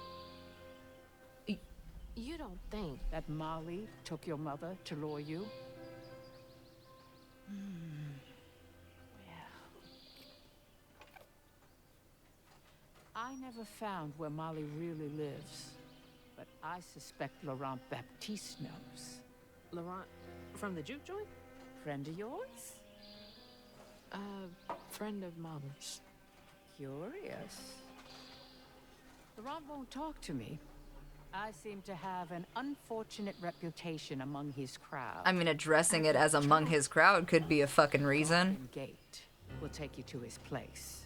You don't think That Molly took your mother to lure you? I never found where Molly really lives, but I suspect Laurent Baptiste knows. Laurent from the juke joint? Friend of yours? Friend of Mama's. Curious. Laurent won't talk to me. I seem to have an unfortunate reputation among his crowd. I mean, addressing it as among his crowd could be a fucking reason. Garden Gate will take you to his place.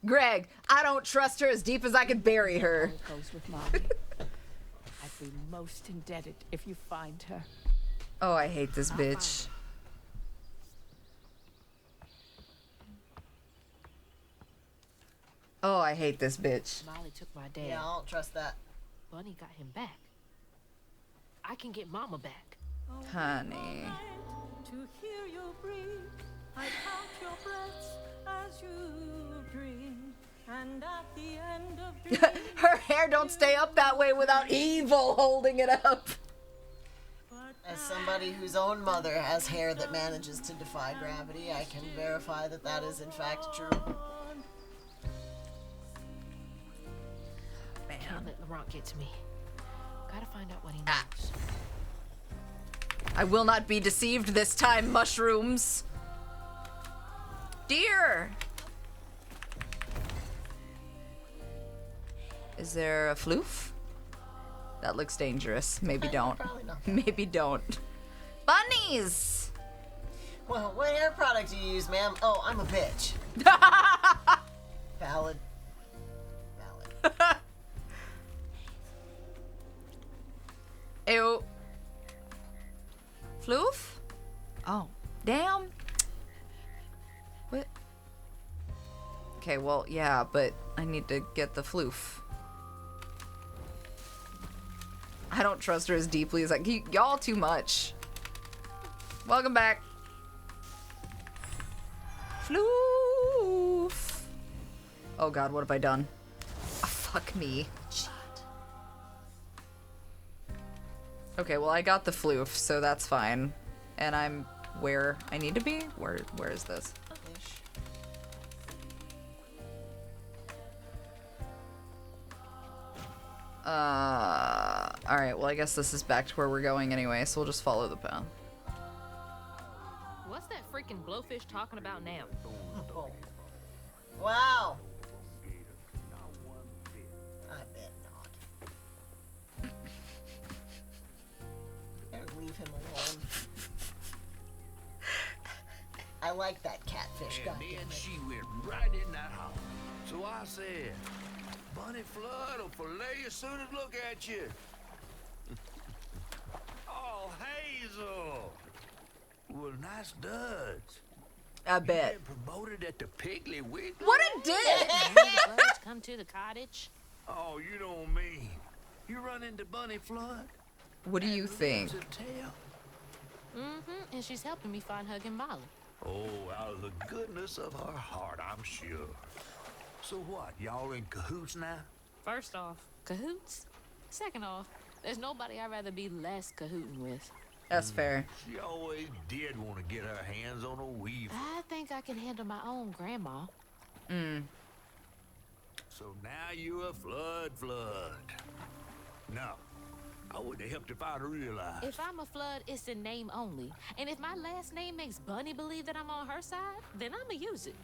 Greg, I don't trust her as deep as I could bury her. How it goes with Molly. I'd be most indebted if you find her. Oh, I hate this bitch. Oh, I hate this bitch. Molly took my dad. Yeah, I don't trust that. Bunny got him back. I can get Mama back. Honey. To hear you breathe, I count your breaths as you dream. And at the end of dreams, Her hair don't stay up that way without evil holding it up. As somebody whose own mother has hair that manages to defy gravity, I can verify that that is in fact true. Can't let Laurent get to me. Gotta find out what he knows. I will not be deceived this time, mushrooms. Dear. Is there a floof? That looks dangerous. Maybe don't. Probably not. Maybe don't. Bunnies! Well, what hair product do you use, ma'am? Oh, I'm a bitch. Valid. Valid. Ew. Floof? Oh, damn. What? Okay, well, yeah, but I need to get the floof. I don't trust her as deeply as y'all too much. Welcome back. Floof. Oh god, what have I done? Oh, fuck me. Shit. Okay, well I got the floof, so that's fine. And I'm where I need to be? Where is this? Alright, well I guess this is back to where we're going anyway, so we'll just follow the path. What's that freaking blowfish talking about now? Oh. Wow. I bet not. Better leave him alone. I like that catfish guy. And then she went right in that house. So I said, Bunny Flood will fillet you as soon as look at you. Oh, Hazel. Well, nice duds. I bet. You been promoted at the Piggly Wiggly? What a dick! Let's come to the cottage. Oh, you don't mean. You run into Bunny Flood? What do you think? To tell? Mm-hmm, and she's helping me find Huggin' Molly. Oh, out of the goodness of her heart, I'm sure. So what, y'all in cahoots now? First off, cahoots. Second off, there's nobody I'd rather be less cahooting with. That's fair. She always did want to get her hands on a weaver. I think I can handle my own grandma. So now you're a flood. No, I wouldn't have helped if I'd realized. If I'm a flood, it's in name only. And if my last name makes Bunny believe that I'm on her side, then I'ma use it.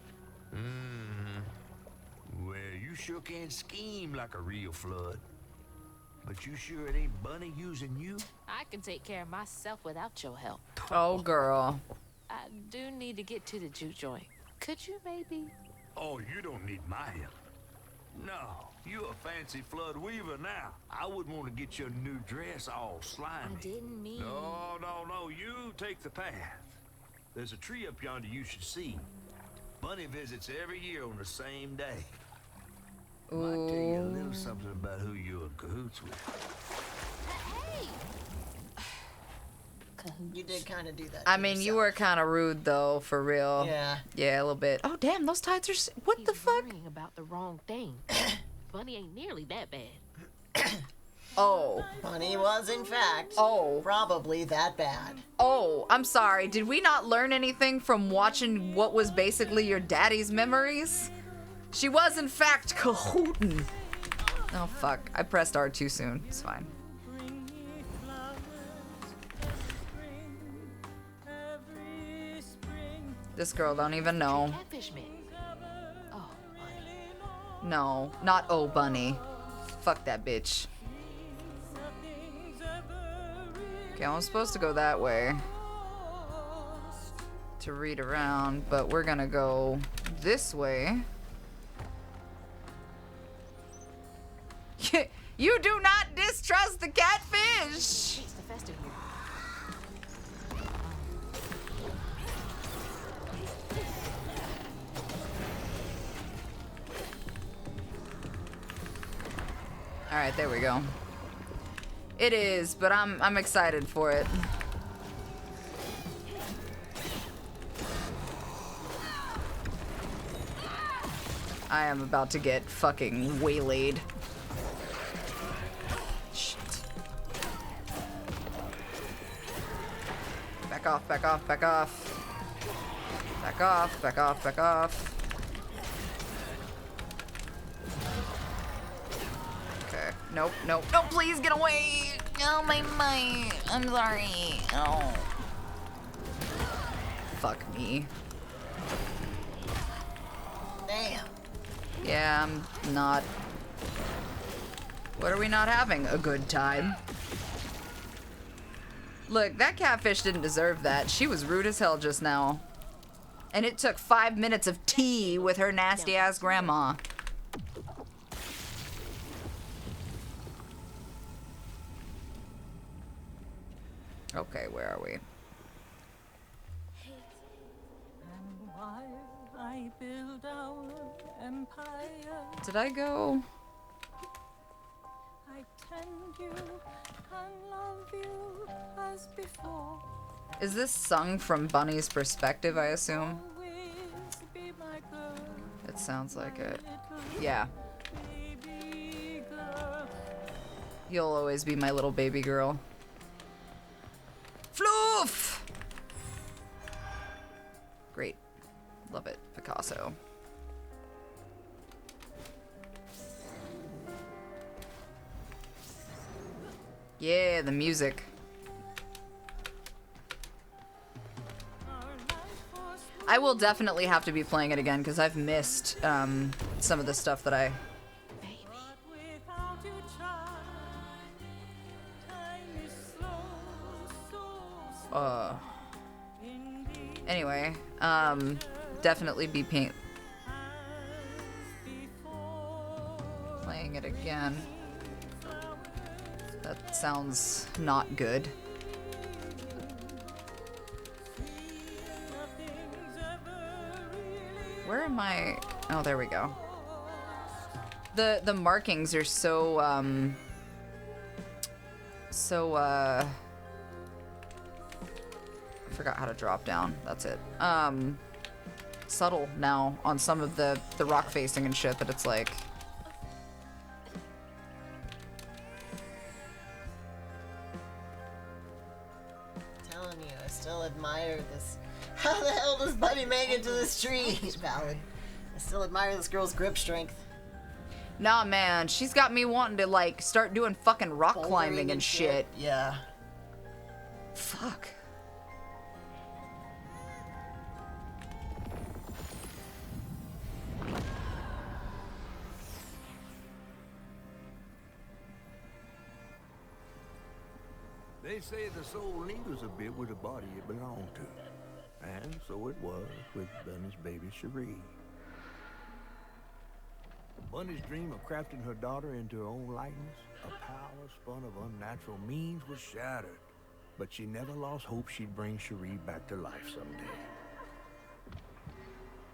Well, you sure can scheme like a real flood. But you sure it ain't Bunny using you? I can take care of myself without your help. Oh, girl. I do need to get to the juke joint. Could you maybe? Oh, you don't need my help. No, you a fancy flood weaver now. I wouldn't want to get your new dress all slimy. I didn't mean... No, you take the path. There's a tree up yonder you should see. Bunny visits every year on the same day. Might tell you a little something about who you're in cahoots with. Hey! You did kind of do that. I to mean, you yourself. were kind of rude, though, for real. Yeah. Yeah, a little bit. Oh, damn, those tights are... What the He's fuck? worrying about the wrong thing. Bunny ain't nearly that bad. Oh. Bunny was, in fact, Oh. probably that bad. Oh, I'm sorry. Did we not learn anything from watching what was basically your daddy's memories? She was, in fact, cahootin'. Oh, fuck. I pressed R too soon. It's fine. This girl don't even know. Catfish man. Oh, Bunny. No, not oh bunny. Fuck that bitch. Okay, I'm supposed to go that way to read around, but we're gonna go this way. You do not distrust the catfish! It's the festa here. Alright, there we go. It is, but I'm excited for it. I am about to get fucking waylaid. Shit. Back off, back off, back off. Back off, back off, back off. Okay. Nope, nope, nope, please get away! Oh, my mind. I'm sorry. Oh. Fuck me. Damn. Yeah, I'm not... What are we not having? A good time? Look, that catfish didn't deserve that. She was rude as hell just now. And it took 5 minutes of tea with her nasty-ass grandma. Okay, where are we? Did I go? I tend you and love you as before. Is this sung from Bunny's perspective, I assume? Always be my girl, It sounds like it. Yeah. baby girl. You'll always be my little baby girl. Floof! Great. Love it. Picasso. Yeah, the music. I will definitely have to be playing it again because I've missed some of the stuff that I... Without you try, time is slow, so indeed Anyway, definitely be playing it again. That sounds not good. Where am I? Oh, there we go. The markings are so I forgot how to drop down. That's it. Subtle now on some of the rock facing and shit that it's like. Telling you, I still admire this. How the hell does Buddy make it to this tree? Valid. I still admire this girl's grip strength. Nah, man, she's got me wanting to like start doing fucking rock climbing Bouldering and shit. Yeah. Fuck. They say the soul lingers a bit with the body it belonged to. And so it was with Bunny's baby Cherie. Bunny's dream of crafting her daughter into her own likeness, a power spun of unnatural means, was shattered. But she never lost hope she'd bring Cherie back to life someday.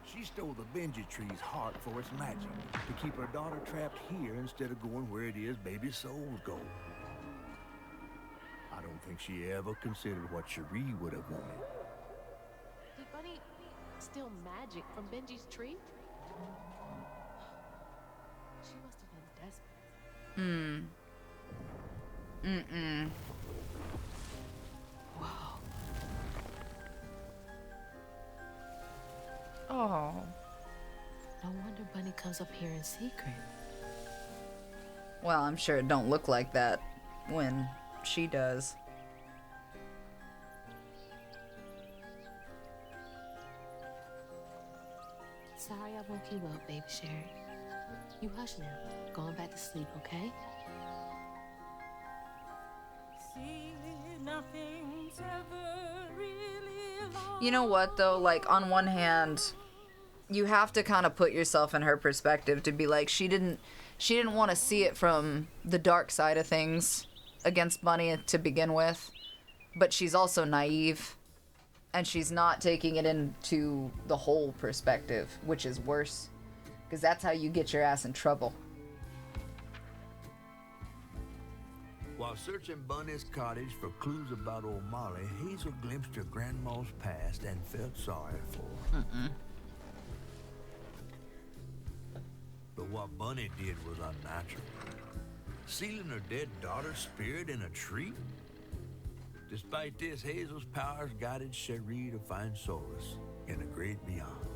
She stole the Benji tree's heart for its magic, to keep her daughter trapped here instead of going where it is baby souls go. I don't think she ever considered what Cherie would have wanted. Did Bunny steal magic from Benji's tree? She must have been desperate. Mm-mm. Whoa. Oh. No wonder Bunny comes up here in secret. Well, I'm sure it don't look like that when she does. Sorry I woke you up, baby Sherry. You hush now. Going back to sleep, okay? see nothing's ever really lost. You know what though, like on one hand, you have to kind of put yourself in her perspective to be like, she didn't want to see it from the dark side of things against Bunny to begin with, but she's also naive and she's not taking it into the whole perspective, which is worse, because that's how you get your ass in trouble. While searching Bunny's cottage for clues about old Molly, Hazel glimpsed her grandma's past and felt sorry for her. But what Bunny did was unnatural. Sealing her dead daughter's spirit in a tree? Despite this, Hazel's powers guided Cherie to find solace in the great beyond.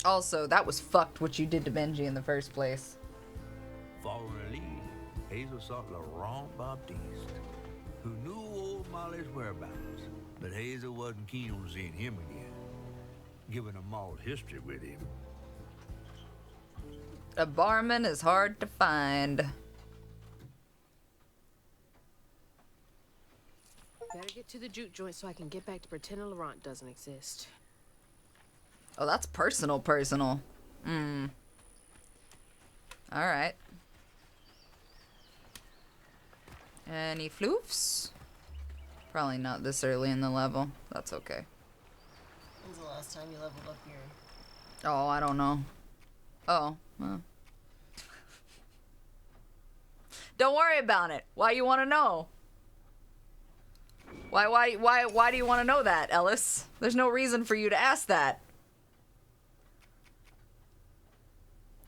Also, that was fucked what you did to Benji in the first place. Following a lead, Hazel sought Laurent Baptiste, who knew old Molly's whereabouts, but Hazel wasn't keen on seeing him again, given a mauled history with him. A barman is hard to find. Better get to the juke joint so I can get back to pretending Laurent doesn't exist. Oh, that's personal. Alright. Any floofs? Probably not this early in the level. That's okay. When's the last time you leveled up here? Oh, I don't know. Oh, well. Don't worry about it. Why you want to know? Why do you want to know that, Ellis? There's no reason for you to ask that.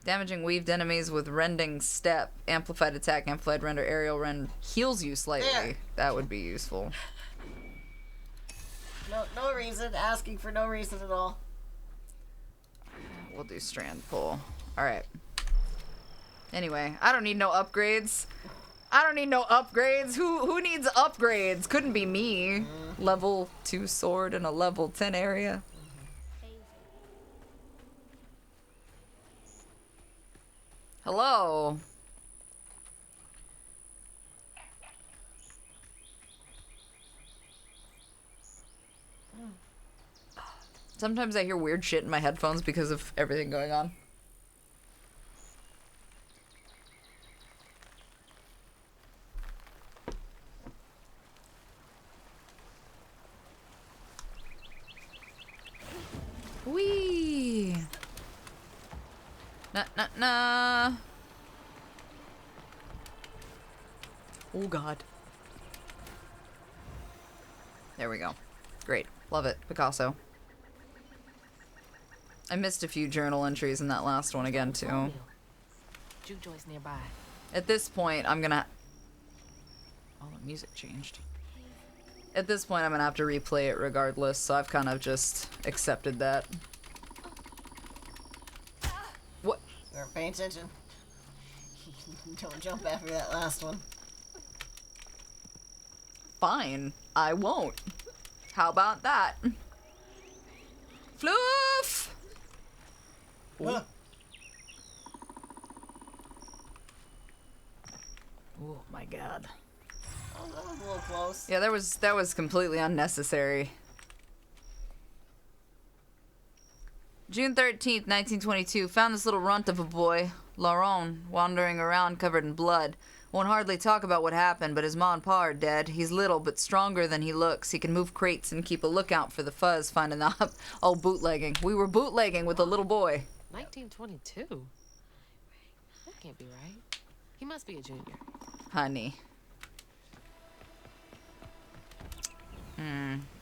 Damaging weaved enemies with rending step, amplified attack, amplified render, aerial rend heals you slightly. There. That would be useful. No reason. Asking for no reason at all. We'll do strand pull. Alright. Anyway, I don't need no upgrades. Who needs upgrades? Couldn't be me. Level 2 sword in a level 10 area. Hello. Sometimes I hear weird shit in my headphones because of everything going on. Wee. Nah. Oh god. There we go. Great. Love it. Picasso. I missed a few journal entries in that last one again, too. Juke joint's nearby. At this point, I'm gonna... Oh, the music changed. At this point, I'm gonna have to replay it regardless, so I've kind of just accepted that. What? You weren't paying attention. Don't jump after that last one. Fine. I won't. How about that? Floof! Huh. Oh my god. Oh, that was a little close. Yeah, that was completely unnecessary. June 13th, 1922. Found this little runt of a boy, Laurent, wandering around covered in blood. Won't hardly talk about what happened, but his ma and pa are dead. He's little, but stronger than he looks. He can move crates and keep a lookout for the fuzz finding the... Oh, bootlegging. We were bootlegging with a little boy. 1922? That can't be right. He must be a junior. Honey.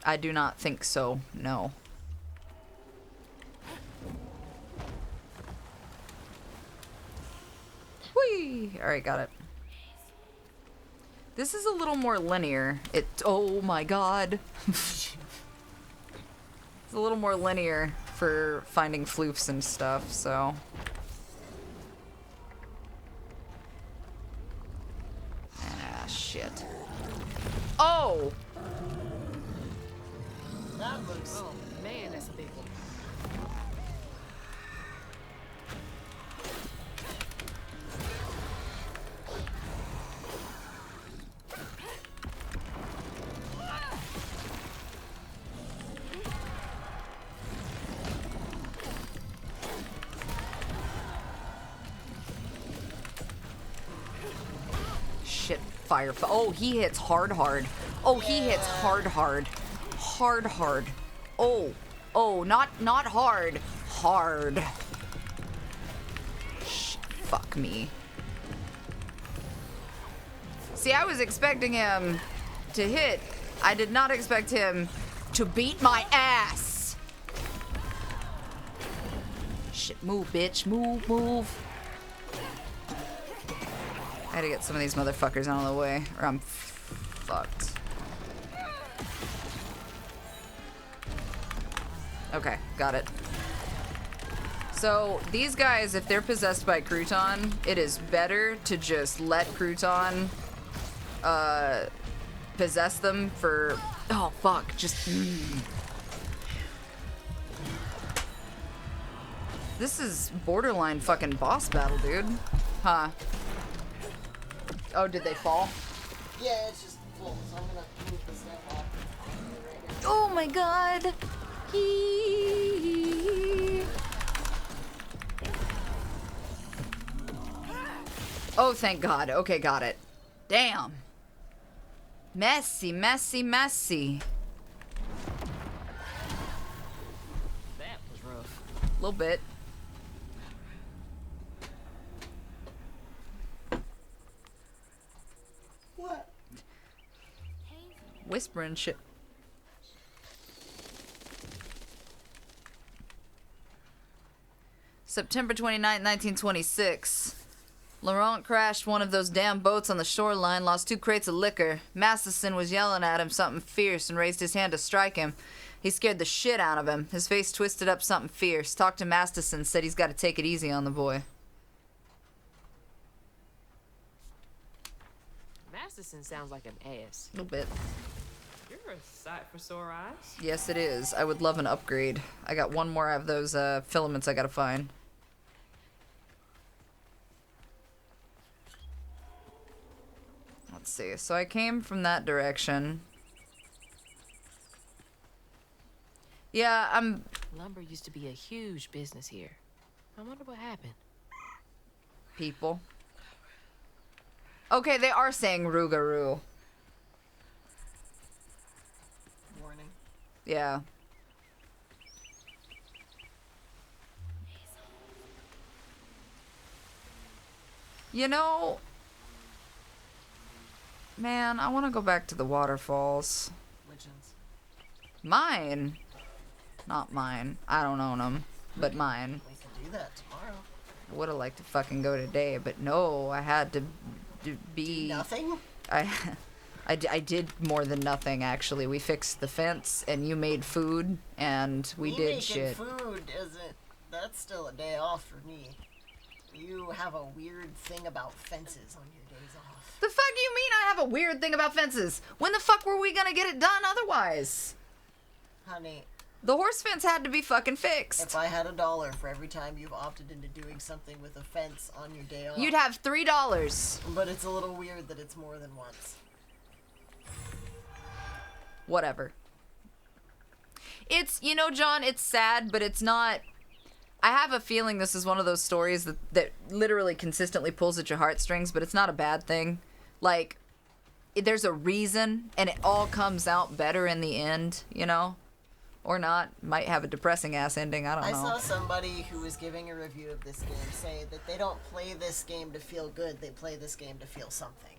I do not think so, no. Whee! Alright, got it. This is a little more linear. Oh my god. It's a little more linear for finding floofs and stuff, so... Ah, shit. Oh! That looks... Oh man, that's a big one. Shit, fire. Oh, he hits hard. Oh, he hits hard. Hard. Oh, not hard. Hard. Shit, fuck me. See, I was expecting him to hit. I did not expect him to beat my ass. Shit, move, bitch. Move, move. I gotta get some of these motherfuckers out of the way, or I'm fucked. Okay, got it. So, these guys, if they're possessed by Crouton, it is better to just let Crouton possess them for... Oh, fuck. Just... This is borderline fucking boss battle, dude. Huh. Oh, did they fall? Yeah, it's just full, so I'm gonna move the stuff off. Oh my god. Oh, thank God. Okay, got it. Damn. Messy, messy, messy. That was rough. A little bit. What? Whispering shit. September 29th, 1926. Laurent crashed one of those damn boats on the shoreline, lost 2 crates of liquor. Maleficent was yelling at him something fierce and raised his hand to strike him. He scared the shit out of him. His face twisted up something fierce. Talked to Maleficent, said he's got to take it easy on the boy. Maleficent sounds like an ass. A little bit. You're a sight for sore eyes. Yes, it is. I would love an upgrade. I got one more of those filaments I gotta find. Let's see. So I came from that direction. Yeah, Lumber used to be a huge business here. I wonder what happened. people. Okay, they are saying Rugaroo. Warning. Yeah. You know, man, I want to go back to the waterfalls. Which ones? Mine. Not mine. I don't own them, but mine. We can do that tomorrow. I would have liked to fucking go today, but no, I had to be... Nothing? I did more than nothing, actually. We fixed the fence, and you made food, and we did making shit. Food isn't... That's still a day off for me. You have a weird thing about fences on your days off. The fuck do you mean I have a weird thing about fences? When the fuck were we gonna get it done otherwise? Honey, The horse fence had to be fucking if fixed. I had $1 for every time you've opted into doing something with a fence on your day off... You'd have $3. But it's a little weird that it's more than once. Whatever. It's, you know, John, it's sad, but it's not... I have a feeling this is one of those stories that literally consistently pulls at your heartstrings, but it's not a bad thing. Like, there's a reason, and it all comes out better in the end, you know? Or not. Might have a depressing-ass ending, I don't know. I saw somebody who was giving a review of this game say that they don't play this game to feel good, they play this game to feel something.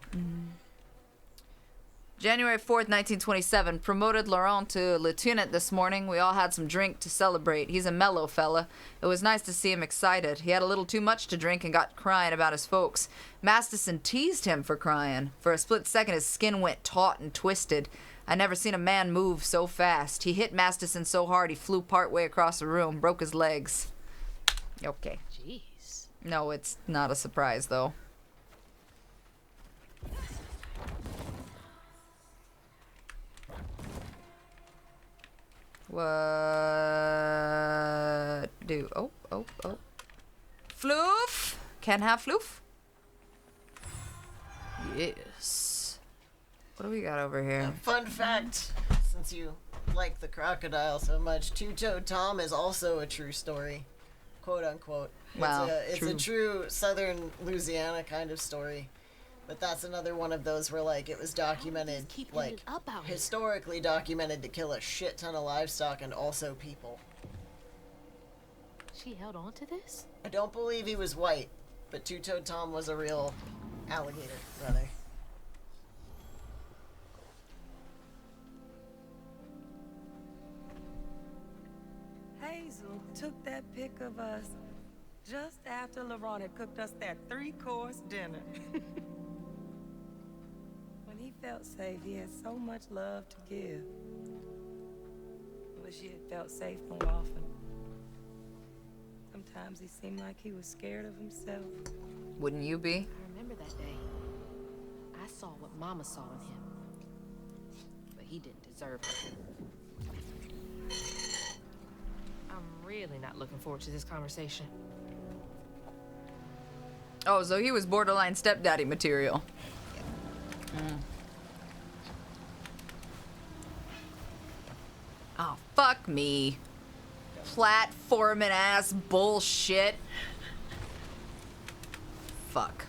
January 4th, 1927. Promoted Laurent to lieutenant this morning. We all had some drink to celebrate. He's a mellow fella. It was nice to see him excited. He had a little too much to drink and got crying about his folks. Masterson teased him for crying. For a split second, his skin went taut and twisted. I never seen a man move so fast. He hit Masterson so hard he flew partway across the room, broke his legs. Okay. Jeez. No, it's not a surprise, though. What do? Oh. Floof? Can have floof? Yes. What do we got over here? Fun fact, since you like the crocodile so much, Two-Toed Tom is also a true story. Quote unquote. Wow, It's a true southern Louisiana kind of story. But that's another one of those where, like, it was documented, Keep like, it up out here. historically documented to kill a shit ton of livestock and also people. She held on to this? I don't believe he was white, but Two-Toed Tom was a real alligator, brother. Hazel took that pic of us just after LaRon had cooked us that 3-course dinner. When he felt safe, he had so much love to give. Wish he had felt safe more often. Sometimes he seemed like he was scared of himself. Wouldn't you be? I remember that day. I saw what Mama saw in him. But he didn't deserve it. I'm really not looking forward to this conversation. Oh, so he was borderline stepdaddy material. Oh, fuck me. Platforming ass bullshit. Fuck.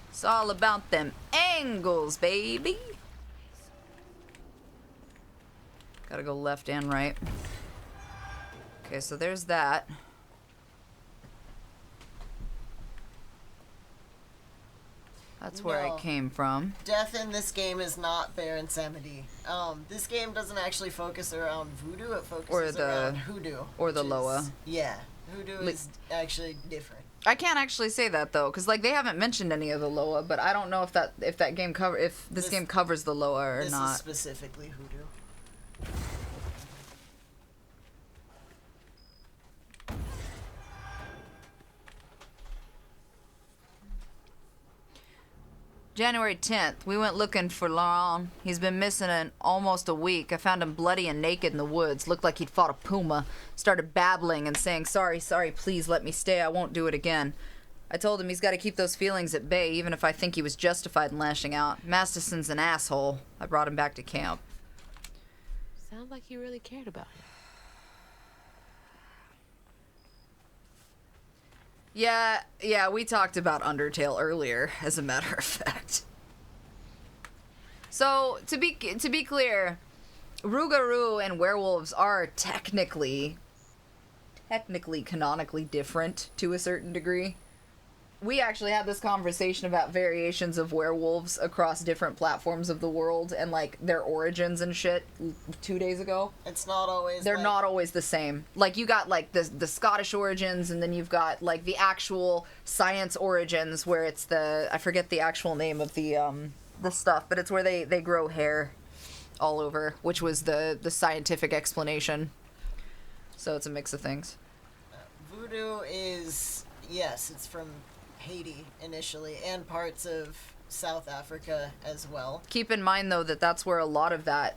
It's all about them angles, baby. Gotta go left and right. Okay, so there's that. That's where I came from. Death in this game is not bare insanity. This game doesn't actually focus around voodoo, it focuses around hoodoo. Or the Loa. Yeah, hoodoo is actually different. I can't actually say that though, because like they haven't mentioned any of the Loa, but I don't know if that game if this game covers the Loa or not. This is specifically hoodoo. January 10th, we went looking for Laurent. He's been missing in almost a week. I found him bloody and naked in the woods. Looked like he'd fought a puma. Started babbling and saying, sorry, please let me stay. I won't do it again. I told him he's got to keep those feelings at bay, even if I think he was justified in lashing out. Masterson's an asshole. I brought him back to camp. Sounds like you really cared about him. Yeah, we talked about Undertale earlier, as a matter of fact. So, to be clear, Rugaroo and werewolves are technically canonically different to a certain degree. We actually had this conversation about variations of werewolves across different platforms of the world and like their origins and shit 2 days ago. It's not always They're not always the same. Like you got like the Scottish origins, and then you've got like the actual science origins where it's I forget the actual name of the stuff, but it's where they grow hair all over, which was the scientific explanation. So it's a mix of things. Voodoo is, yes, it's from Haiti initially, and parts of South Africa as well. Keep in mind though that that's where a lot of that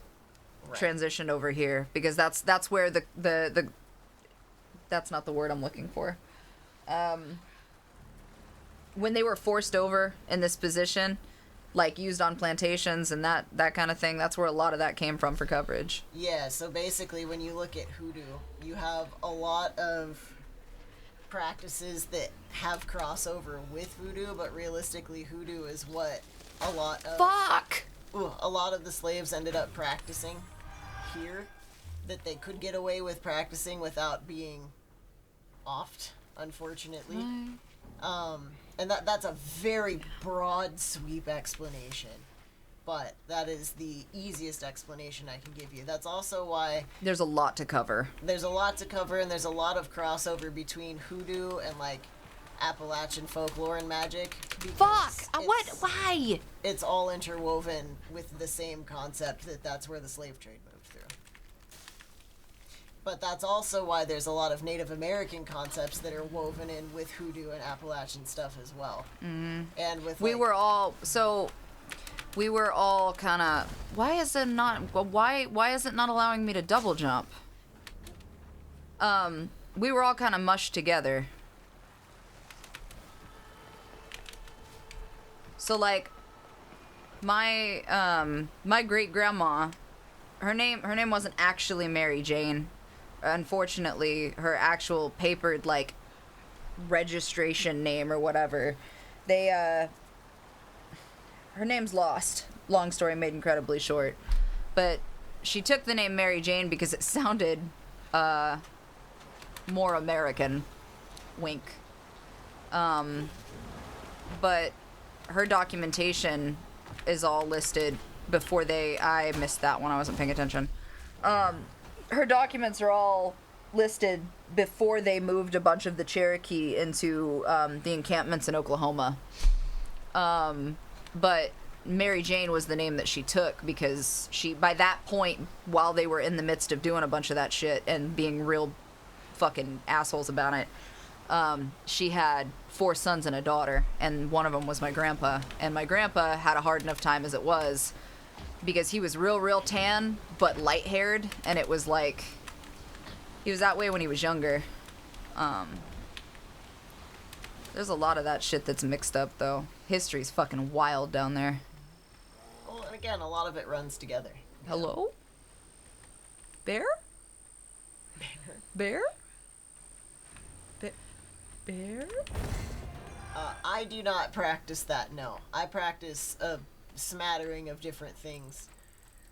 transitioned over here, because that's where the that's not the word I'm looking for. When they were forced over in this position, like used on plantations and that kind of thing, that's where a lot of that came from for coverage. Yeah, so basically when you look at hoodoo, you have a lot of practices that have crossover with voodoo, but realistically hoodoo is what a lot of the slaves ended up practicing here, that they could get away with practicing without being offed, unfortunately. And that's a very broad sweep explanation, but that is the easiest explanation I can give you. That's also why there's a lot to cover. There's a lot to cover, and there's a lot of crossover between hoodoo and like Appalachian folklore and magic. What? Why? It's all interwoven with the same concept that's where the slave trade moved through. But that's also why there's a lot of Native American concepts that are woven in with hoodoo and Appalachian stuff as well. Mm-hmm. And with we were all kind of, why is it not allowing me to double jump? We were all kind of mushed together. So like my great grandma, her name wasn't actually Mary Jane. Unfortunately, her actual papered like registration name or whatever, her name's lost. Long story made incredibly short. But she took the name Mary Jane because it sounded more American. Wink. But her documentation is all listed before they... I missed that one. I wasn't paying attention. Her documents are all listed before they moved a bunch of the Cherokee into the encampments in Oklahoma. But Mary Jane was the name that she took because she, by that point, while they were in the midst of doing a bunch of that shit and being real fucking assholes about it, she had 4 sons and a daughter, and one of them was my grandpa. And my grandpa had a hard enough time as it was because he was real tan, but light-haired, and it was like... He was that way when he was younger. There's a lot of that shit that's mixed up, though. History's fucking wild down there. Well, and again, a lot of it runs together. Hello? Bear? Bear? Bear? I do not practice that, no. I practice a smattering of different things.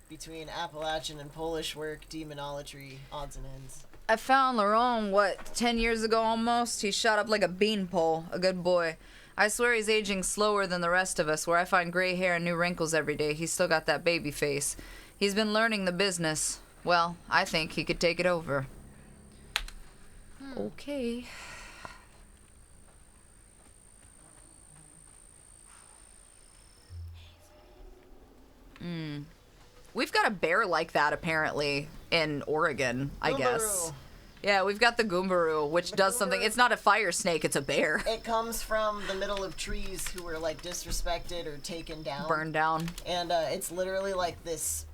Between Appalachian and Polish work, demonolatry, odds and ends. I found Laurent, 10 years ago almost? He shot up like a beanpole. A good boy. I swear he's aging slower than the rest of us, where I find gray hair and new wrinkles every day. He's still got that baby face. He's been learning the business. Well, I think he could take it over. Okay. We've got a bear like that, apparently, in Oregon, I guess. Yeah, we've got the Goombaroo, which does something. It's not a fire snake, it's a bear. It comes from the middle of trees who were, like, disrespected or taken down. Burned down. And it's literally like this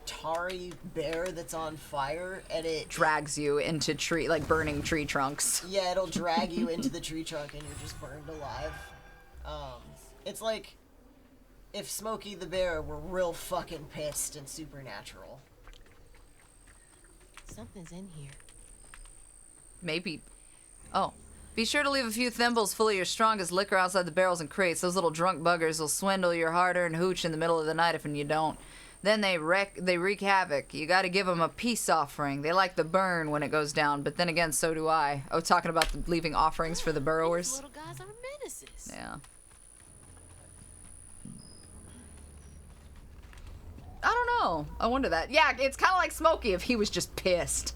tarry bear that's on fire, and it... drags you into burning tree trunks. Yeah, it'll drag you into the tree trunk and you're just burned alive. It's like... if Smokey the Bear were real fucking pissed and supernatural. Something's in here. Maybe. Oh. Be sure to leave a few thimbles full of your strongest liquor outside the barrels and crates. Those little drunk buggers will swindle your hard-earned hooch in the middle of the night if you don't. Then they wreak havoc. You gotta give them a peace offering. They like the burn when it goes down, but then again, so do I. Oh, talking about leaving offerings for the burrowers? These little guys are menaces. Yeah. I don't know. I wonder that. Yeah, it's kind of like Smokey if he was just pissed.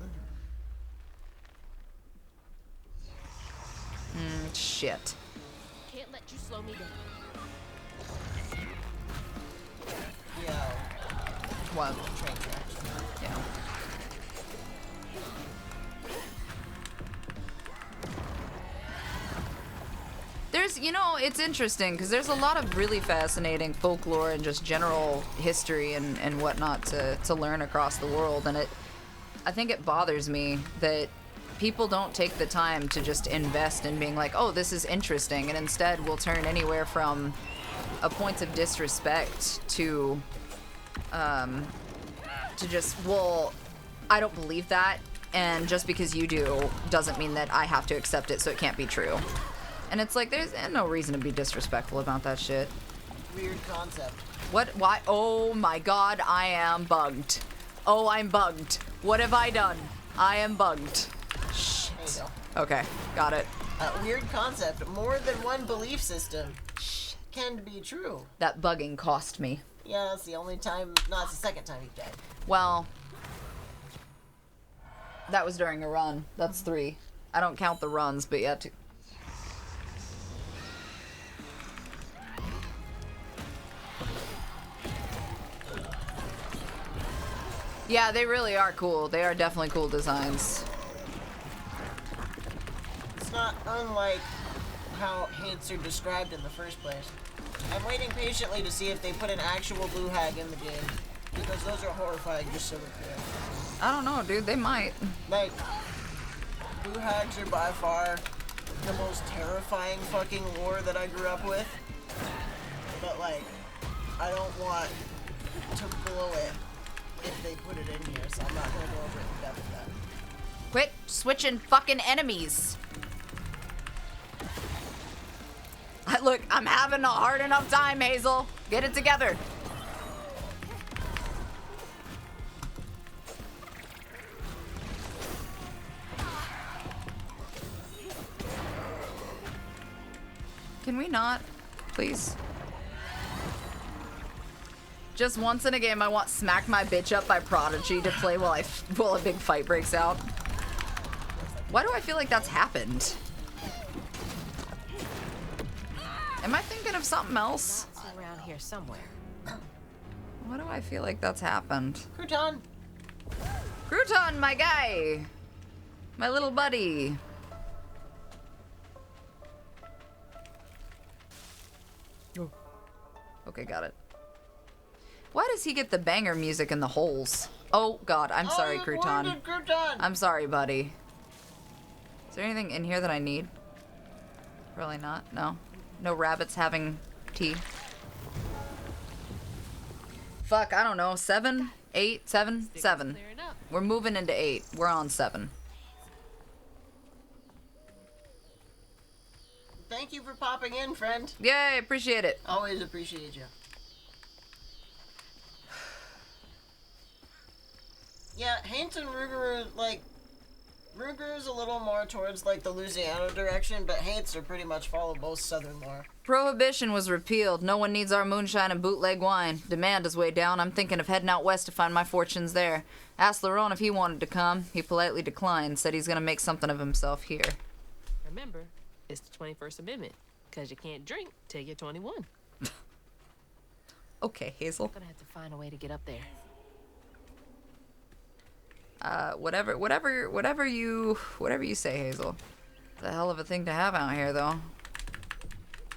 Shit. Can't let you slow me down. Yeah. What? Train tracks. Yeah. There's, it's interesting because there's a lot of really fascinating folklore and just general history and whatnot to learn across the world, and I think it bothers me that people don't take the time to just invest in being like, oh, this is interesting, and instead will turn anywhere from a point of disrespect to just, well, I don't believe that, and just because you do doesn't mean that I have to accept it, so it can't be true. And it's like, there's no reason to be disrespectful about that shit. Weird concept. What? Why? Oh my god, I am bugged. Oh, I'm bugged. What have I done? I am bugged. Shit. There you go. Okay, got it. Weird concept. More than one belief system can be true. That bugging cost me. Yeah, that's the only time. No, it's the second time you've died. Well, that was during a run. That's 3. I don't count the runs, but yeah, 2. Yeah, they really are cool. They are definitely cool designs. It's not unlike how hates are described in the first place. I'm waiting patiently to see if they put an actual blue hag in the game, because those are horrifying just so we're clear. I don't know, dude. They might. Like, blue hags are by far the most terrifying fucking lore that I grew up with. But, like, I don't want to blow it if they put it in here, so I'm not gonna go over it in depth with that. Quit switching fucking enemies. Look, I'm having a hard enough time, Hazel. Get it together. Can we not, please? Just once in a game, I want Smack My Bitch Up by Prodigy to play while a big fight breaks out. Why do I feel like that's happened? Am I thinking of something else? It's around here somewhere. Why do I feel like that's happened? Crouton! Crouton, my guy! My little buddy. Oh. Okay, got it. Why does he get the banger music in the holes? Oh god, I'm sorry, Crouton. I'm sorry, buddy. Is there anything in here that I need? Probably not. No. No rabbits having tea. Fuck, I don't know. 7? 8? 7? 7. We're moving into 8. We're on 7. Thank you for popping in, friend. Yay, appreciate it. Always appreciate you. Yeah, Haints and Rugaroo, like, Rugaroo's a little more towards, like, the Louisiana direction, but Haints are pretty much follow both southern lore. Prohibition was repealed. No one needs our moonshine and bootleg wine. Demand is way down. I'm thinking of heading out west to find my fortunes there. Asked Laurent if he wanted to come. He politely declined, said he's gonna make something of himself here. Remember, it's the 21st Amendment, because you can't drink till you're 21. Okay, Hazel. I'm gonna have to find a way to get up there. Whatever you say, Hazel. It's a hell of a thing to have out here, though.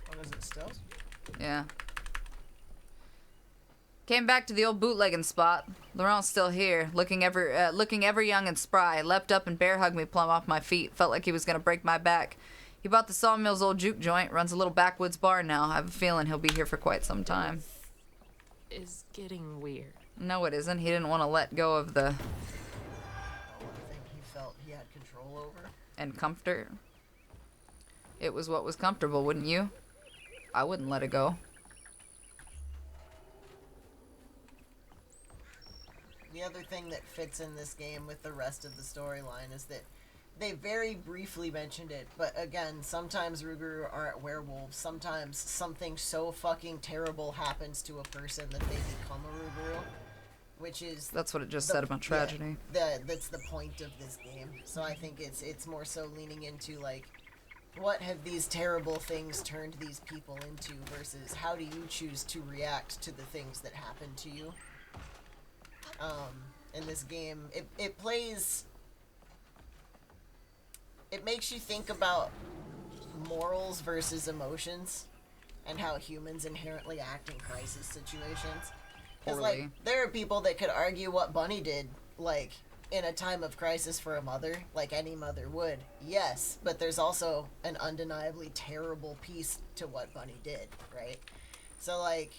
What is it, Stills? Yeah. Came back to the old bootlegging spot. Laurent's still here, looking ever young and spry. Leapt up and bear hugged me plumb off my feet. Felt like he was gonna break my back. He bought the Sawmill's old juke joint. Runs a little backwoods bar now. I have a feeling he'll be here for quite some time. It's getting weird. No, it isn't. He didn't want to let go of the I think he felt he had control over. and comfort. It was what was comfortable, wouldn't you? I wouldn't let it go. The other thing that fits in this game with the rest of the storyline is that they very briefly mentioned it, but again, sometimes Rugaroo aren't werewolves. Sometimes something so fucking terrible happens to a person that they become a Rugaroo, which is That's what it just said about tragedy. Yeah, that's the point of this game. So I think it's more so leaning into like, what have these terrible things turned these people into versus how do you choose to react to the things that happen to you. In this game, it plays. It makes you think about morals versus emotions, and how humans inherently act in crisis situations. Because like, there are people that could argue what Bunny did, like in a time of crisis for a mother, like any mother would. Yes, but there's also an undeniably terrible piece to what Bunny did, right? So like,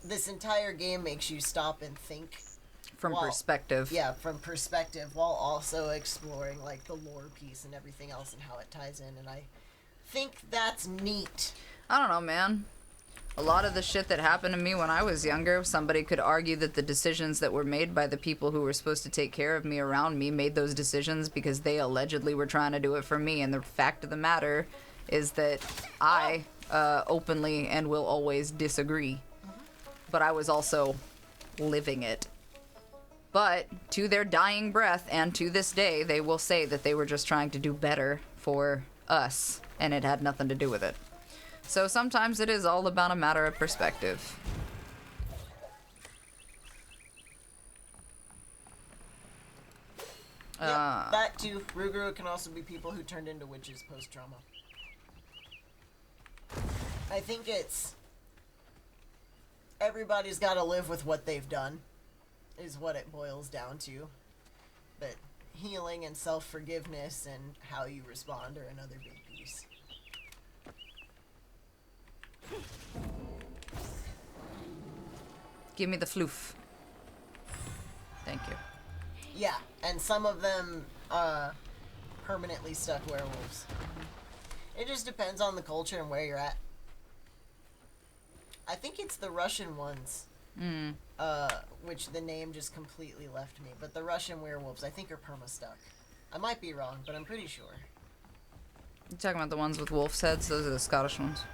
this entire game makes you stop and think. From perspective. Yeah, from perspective, while also exploring like the lore piece and everything else and how it ties in, and I think that's neat. I don't know, man. A lot of the shit that happened to me when I was younger, somebody could argue that the decisions that were made by the people who were supposed to take care of me around me made those decisions because they allegedly were trying to do it for me, and the fact of the matter is that I openly and will always disagree. But I was also living it. But to their dying breath and to this day, they will say that they were just trying to do better for us, and it had nothing to do with it. So sometimes it is all about a matter of perspective. Yeah, that too. Rugaroo can also be people who turned into witches post-trauma. I think it's... everybody's got to live with what they've done, is what it boils down to. But healing and self-forgiveness and how you respond are another big piece. Give me the floof. Thank you. Yeah, and some of them permanently stuck werewolves. It just depends on the culture and where you're at. I think it's the Russian ones. Which the name just completely left me. But the Russian werewolves, I think, are perma-stuck. I might be wrong, but I'm pretty sure. You talking about the ones with wolf's heads? Those are the Scottish ones.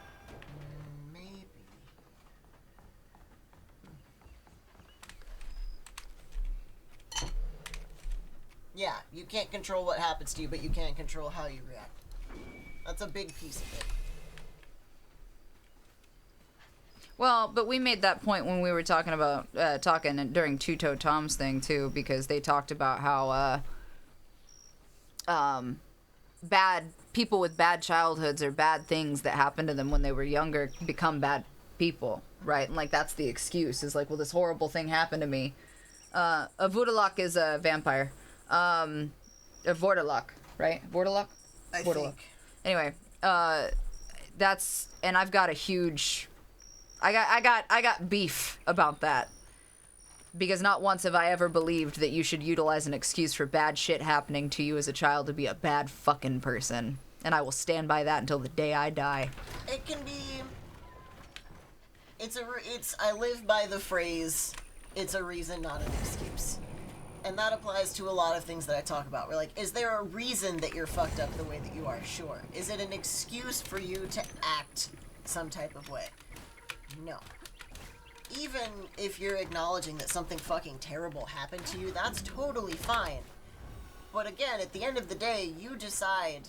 Maybe. You can't control what happens to you, but you can control how you react. That's a big piece of it. Well, but we made that point when we were talking about during Two Toe Tom's thing too, because they talked about how bad people with bad childhoods or bad things that happened to them when they were younger become bad people, right? And like that's the excuse is like, well, this horrible thing happened to me. A Voodalok is a vampire. A Vortalok, right? Vortalok? I Vortalok. think. Anyway, that's, and I've got a huge, I got beef about that. Because not once have I ever believed that you should utilize an excuse for bad shit happening to you as a child to be a bad fucking person. And I will stand by that until the day I die. It can be, I live by the phrase, it's a reason, not an excuse. And that applies to a lot of things that I talk about. We're like, is there a reason that you're fucked up the way that you are? Sure. Is it an excuse for you to act some type of way? No. Even if you're acknowledging that something fucking terrible happened to you, that's totally fine. But again, at the end of the day, you decide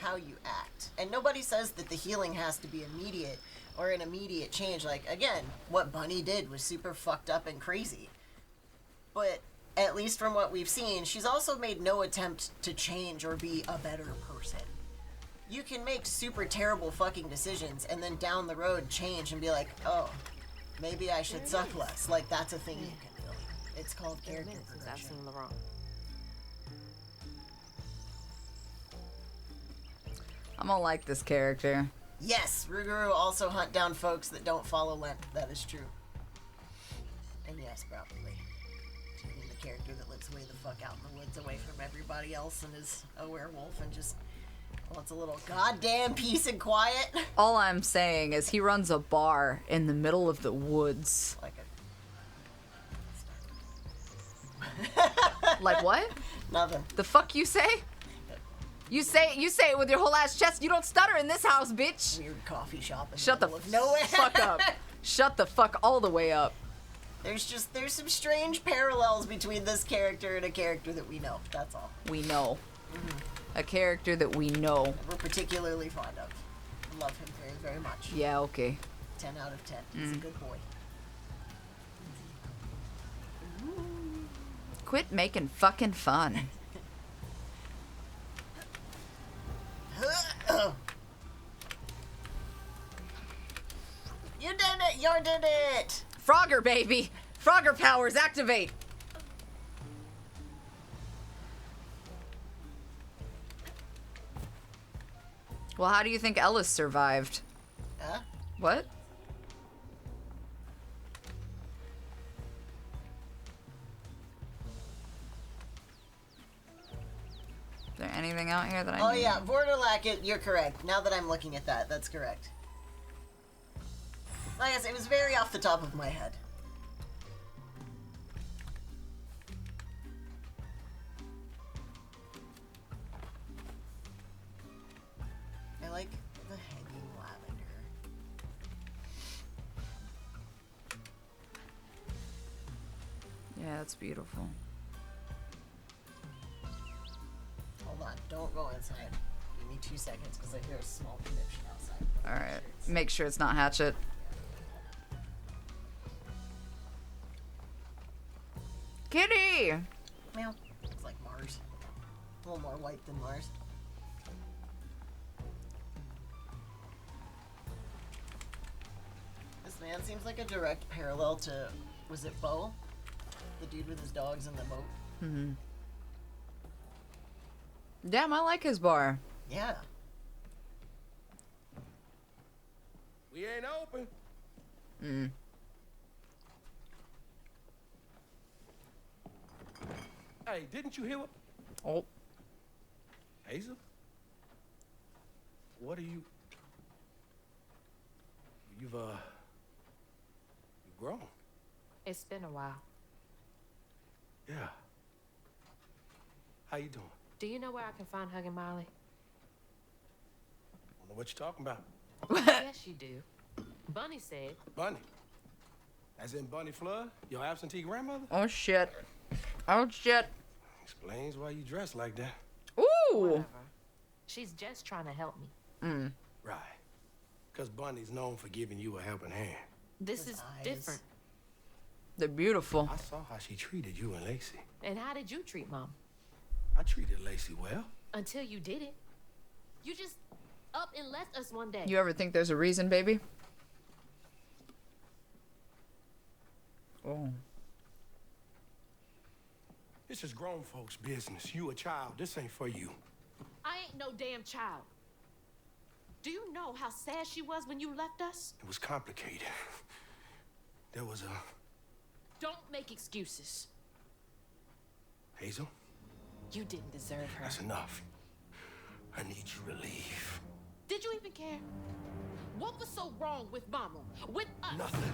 how you act. And nobody says that the healing has to be immediate or an immediate change. Like, again, what Bunny did was super fucked up and crazy. But at least from what we've seen, she's also made no attempt to change or be a better person. You can make super terrible fucking decisions and then down the road change and be like, oh, maybe I should suck less. Like, that's a thing you can do. It's called character I've progression. seen Laurent. I'm gonna like this character. Yes, Rugaroo also hunt down folks that don't follow Lent. That is true. And yes, probably. Being the character that lives way the fuck out in the woods away from everybody else and is a werewolf and just wants a little goddamn peace and quiet. All I'm saying is he runs a bar in the middle of the woods. Like Like what? nothing. The fuck you say? You say it with your whole ass chest. You don't stutter in this house, bitch. Weird coffee shop in Shut the middle of nowhere. fuck up. Shut the fuck all the way up. There's some strange parallels between this character and a character that we know. That's all. We know. A character that we know. We're particularly fond of. I love him very, very much. Yeah, okay. 10 out of 10. He's a good boy. Quit making fucking fun. You did it! You did it! Frogger, baby! Frogger powers activate! Well, how do you think Ellis survived? Huh? What? Is there anything out here that I Oh need? yeah, Vortalok, you're correct. Now that I'm looking at that, that's correct. Like I said, it was very off the top of my head. I like the hanging lavender. Yeah, that's beautiful. Hold on, don't go inside. Give me 2 seconds because I hear a small connection outside. Alright. Make sure it's not Hatchet. Kitty! Meow. It's like Mars. A little more white than Mars. This man seems like a direct parallel to, was it Bo? The dude with his dogs in the boat? Mm-hmm. Damn, I like his bar. Yeah. We ain't open. Mm. Hey, didn't you hear what? Oh. Hazel? What are you? You've grown. It's been a while. Yeah. How you doing? Do you know where I can find Huggin' Molly? Don't know what you're talking about. Yes, you do. Bunny said. Bunny. As in Bunny Flood, your absentee grandmother? Oh shit. Oh shit. Explains why you dress like that. Ooh. Whatever. She's just trying to help me. Right. Because Bunny's known for giving you a helping hand. This is eyes. different. They're beautiful. I saw how she treated you and Lacey. And how did you treat Mom? I treated Lacey well. Until you did it. You just up and left us one day. You ever think there's a reason, baby? Oh. This is grown folks' business. You a child. This ain't for you. I ain't no damn child. Do you know how sad she was when you left us? It was complicated. There was a... Don't make excuses. Hazel, You didn't deserve her. that's enough. I need you to leave. Did you even care? What was so wrong with Mama? With us? Nothing.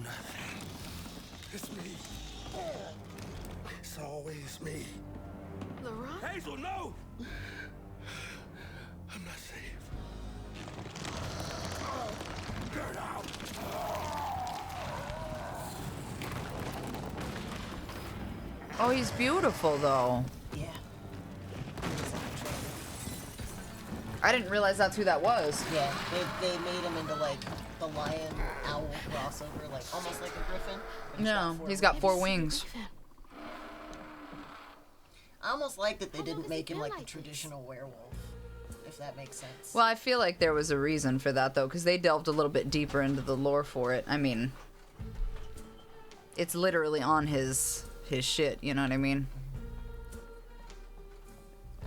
Nothing. It's me. It's always me. Laurent? Hazel, no! I'm not safe. Get out! Oh, he's beautiful though. Yeah. I didn't realize that's who that was. Yeah, they made him into like the lion owl crossover, like almost like a griffin. but No, four he's got wings. 4 wings. I almost like that they How long didn't has make he him been like like the this? traditional werewolf, if that makes sense. Well, I feel like there was a reason for that though, because they delved a little bit deeper into the lore for it. I mean, it's literally on his shit, you know what I mean?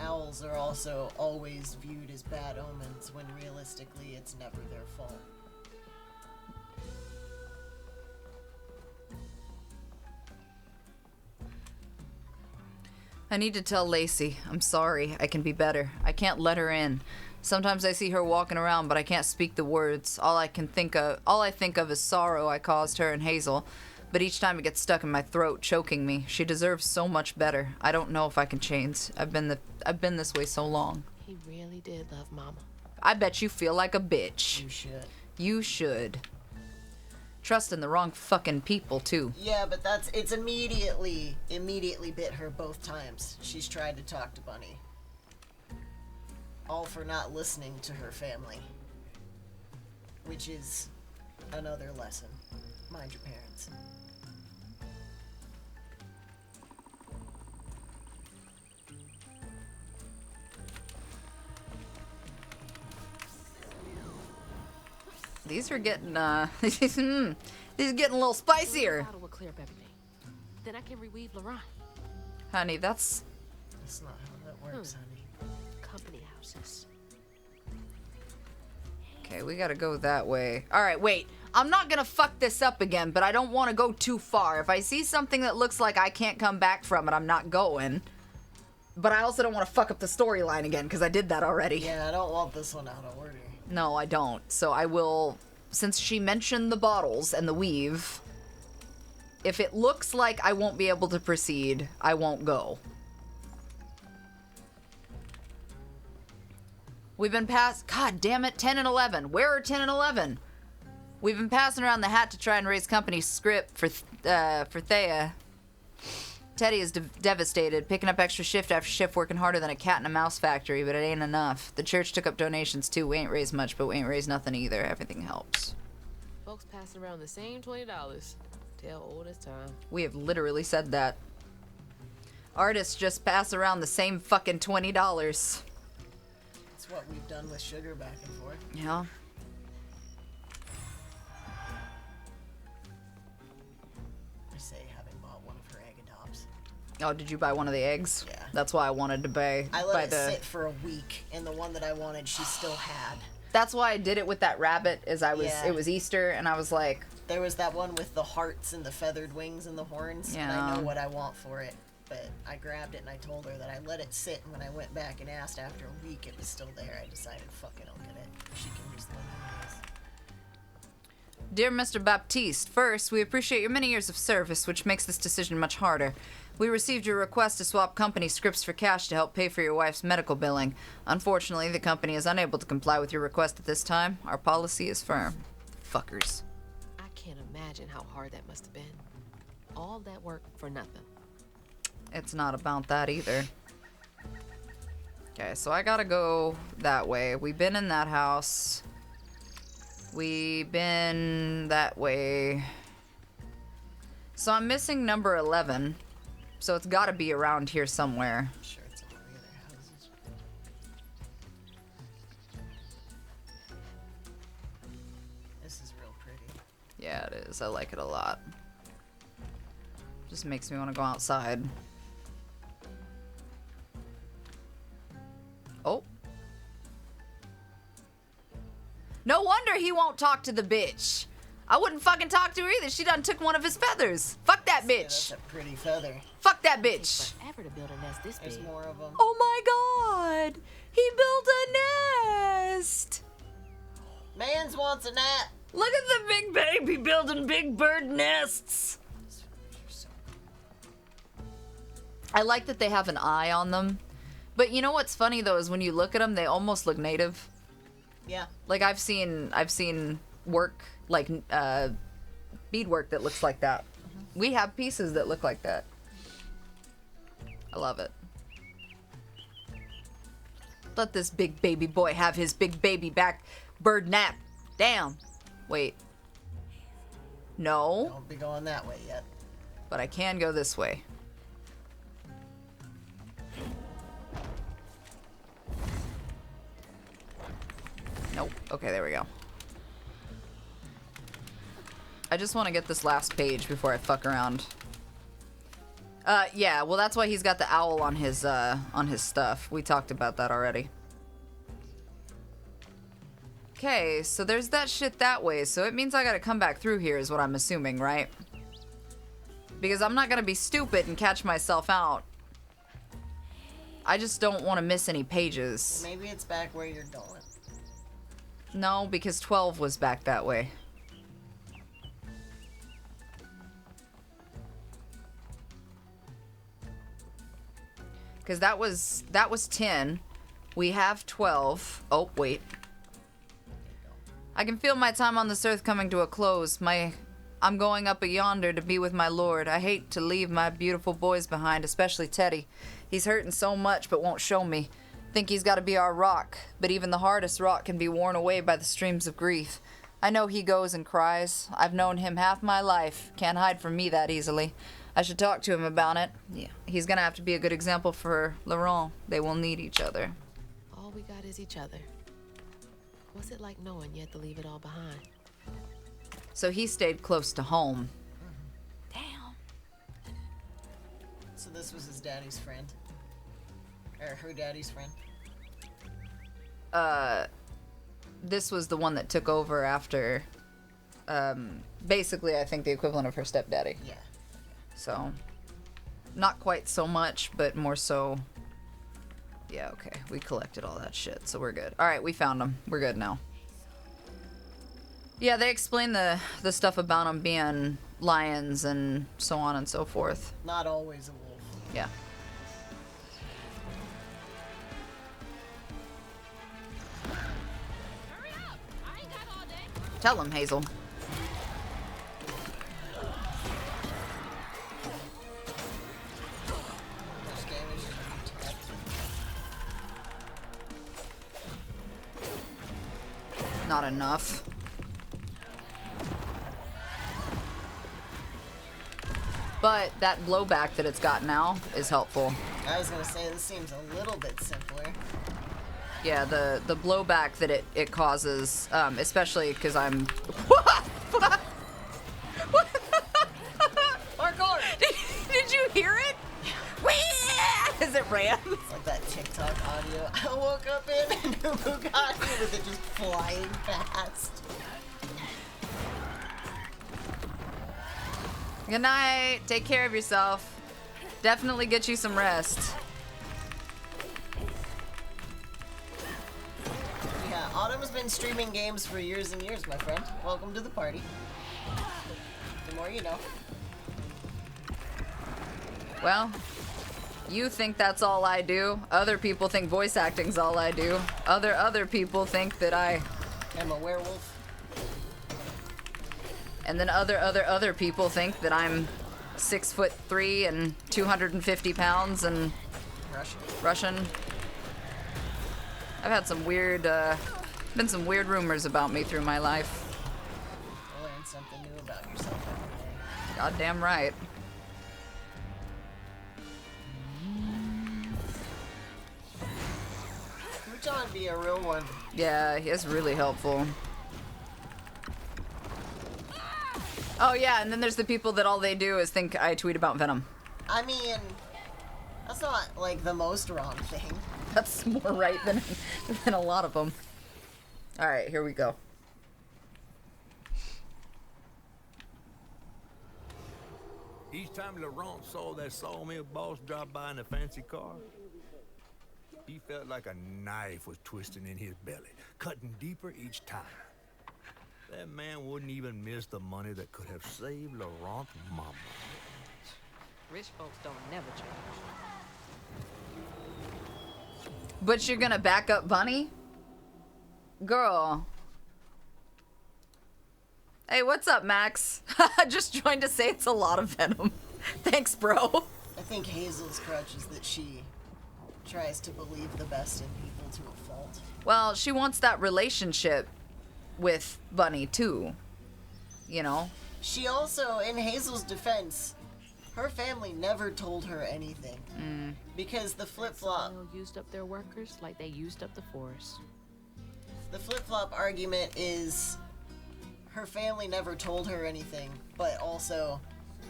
Owls are also always viewed as bad omens when realistically it's never their fault. I need to tell Lacey. I'm sorry. I can be better. I can't let her in. Sometimes I see her walking around, but I can't speak the words. All I think of is sorrow I caused her and Hazel. But each time it gets stuck in my throat, choking me. She deserves so much better. I don't know if I can change. I've been this way so long. He really did love Mama. I bet you feel like a bitch. You should. You should. Trusting the wrong fucking people too. Yeah, but it's immediately bit her both times. She's tried to talk to Bunny. All for not listening to her family. Which is another lesson. Mind your parents. These are getting these are getting a little spicier. Bottle will clear up everything. Then I can reweave Laurent. Honey, that's That's not how that works, honey. Company houses. okay, we gotta go that way. Alright, wait. I'm not gonna fuck this up again, but I don't wanna go too far. If I see something that looks like I can't come back from it, I'm not going. But I also don't want to fuck up the storyline again, because I did that already. Yeah, I don't want this one out of order. No, I don't. So I will, since she mentioned the bottles and the weave, if it looks like I won't be able to proceed, I won't go. We've been past, god damn it, 10 and 11. Where are 10 and 11? We've been passing around the hat to try and raise company script for Thea. Teddy is devastated, picking up extra shift after shift, working harder than a cat in a mouse factory, but it ain't enough. The church took up donations too. We ain't raised much, but we ain't raised nothing either. Everything helps. Folks passing around the same $20. Tell old as time. We have literally said that. Artists just pass around the same fucking $20. That's what we've done with sugar back and forth. Yeah. I say having bought one of her egg adopts. Oh, did you buy one of the eggs? Yeah. That's why I wanted to buy. I let it sit for a week, and the one that I wanted, she still had. That's why I did it with that rabbit. Yeah. It was Easter, and I was like, There was that one with the hearts and the feathered wings and the horns, and I Yeah. know what I want for it. But I grabbed it and I told her that I let it sit, and when I went back and asked after a week, it was still there. I decided, fuck it, I'll get it. She can use the one anyways. Dear Mr. Baptiste, first, we appreciate your many years of service, which makes this decision much harder. We received your request to swap company scripts for cash to help pay for your wife's medical billing. Unfortunately, the company is unable to comply with your request at this time. Our policy is firm. Fuckers. I can't imagine how hard that must have been. All that work for nothing. It's not about that either. Okay, so I gotta go that way. We've been in that house. We've been that way. So I'm missing number 11. So it's gotta be around here somewhere. I'm sure it's in one of the other houses. This is real pretty. Yeah, it is. I like it a lot. Just makes me want to go outside. Oh. No wonder he won't talk to the bitch. I wouldn't fucking talk to her either. She done took one of his feathers. Fuck that Yeah, bitch. that's a pretty feather. Fuck that bitch. Forever to build a nest this There's big. more of them. Oh my god. He built a nest. Mans wants a nap. Look at the big baby building big bird nests. I like that they have an eye on them. But you know what's funny though is when you look at them, they almost look native. Yeah. Like I've seen work like beadwork that looks like that. We have pieces that look like that. I love it. Let this big baby boy have his big baby back bird nap. Damn. Wait. No. Don't be going that way yet. But I can go this way. Nope. Okay, there we go. I just want to get this last page before I fuck around. Yeah, well that's why he's got the owl on his stuff. We talked about that already. Okay, so there's that shit that way, so it means I gotta come back through here is what I'm assuming, right? Because I'm not gonna be stupid and catch myself out. I just don't want to miss any pages. Maybe it's back where you're going. No, because 12 was back that way. Because that was 10. We have 12. Oh, wait. I can feel my time on this earth coming to a close. I'm going up yonder to be with my lord. I hate to leave my beautiful boys behind, especially Teddy. He's hurting so much but won't show me. Think he's got to be our rock, but even the hardest rock can be worn away by the streams of grief. I know he goes and cries. I've known him half my life. Can't hide from me that easily. I should talk to him about it. Yeah, he's gonna have to be a good example for Laurent. They will need each other. All we got is each other. What's it like knowing you had to leave it all behind? So he stayed close to home. Damn. So this was his daddy's friend. Or her daddy's friend. This was the one that took over after, basically I think the equivalent of her stepdaddy. Yeah. So, not quite so much, but more so. Yeah, okay. We collected all that shit, so we're good. Alright, we found them. We're good now. Yeah, they explain the stuff about them being lions and so on and so forth. Not always a wolf. Yeah. Tell him, Hazel. Much damage did you take? Not enough. But that blowback that it's got now is helpful. I was gonna say this seems a little bit simpler. Yeah, the blowback that it causes, especially because I'm... Parkour! Did you hear it? As it ran? It's like that TikTok audio. I woke up in and OOoo got me with it just flying past. Good night. Take care of yourself. Definitely get you some rest. Yeah, Autumn's been streaming games for years and years, my friend. Welcome to the party. The more you know. Well, you think that's all I do. Other people think voice acting's all I do. Other people think that I... I'm a werewolf. And then other people think that I'm 6'3" and 250 pounds and Russian. I've had some weird, been some weird rumors about me through my life. You learn something new about yourself every day. Goddamn right. Crouton be a real one. Yeah, he is really helpful. Oh yeah, and then there's the people that all they do is think I tweet about Venom. I mean, that's not like the most wrong thing. That's more right than a lot of them. All right, here we go. Each time Laurent saw that sawmill boss drop by in a fancy car, he felt like a knife was twisting in his belly, cutting deeper each time. That man wouldn't even miss the money that could have saved Laurent's mama. Rich folks don't never change. But you're gonna back up Bunny? Girl. Hey, what's up, Max? Just joined to say it's a lot of Venom. Thanks, bro. I think Hazel's crutch is that she tries to believe the best in people to a fault. Well, she wants that relationship with Bunny, too. You know? She also, in Hazel's defense, her family never told her anything. Because the flip-flop... Soil used up their workers like they used up the forest. The flip-flop argument is her family never told her anything, but also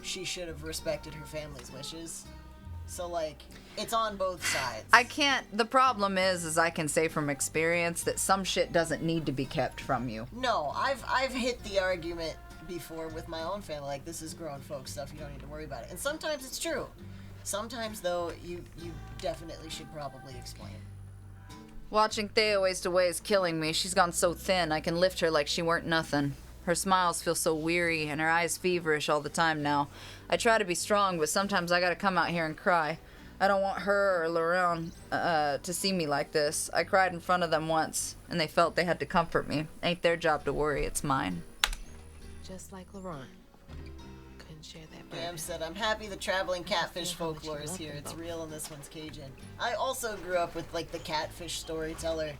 she should have respected her family's wishes. So, like, it's on both sides. I can't... The problem is I can say from experience that some shit doesn't need to be kept from you. No, I've hit the argument before with my own family, like, this is grown folks stuff, you don't need to worry about it. And sometimes it's true. Sometimes, though, you definitely should probably explain. Watching Thea waste away is killing me. She's gone so thin, I can lift her like she weren't nothing. Her smiles feel so weary, and her eyes feverish all the time now. I try to be strong, but sometimes I gotta come out here and cry. I don't want her or Laurent to see me like this. I cried in front of them once, and they felt they had to comfort me. Ain't their job to worry, it's mine. Just like Laurent. Couldn't share that burden. Bam said, I'm happy the traveling catfish folklore is here. It's real and this one's Cajun. I also grew up with, like, the catfish storyteller.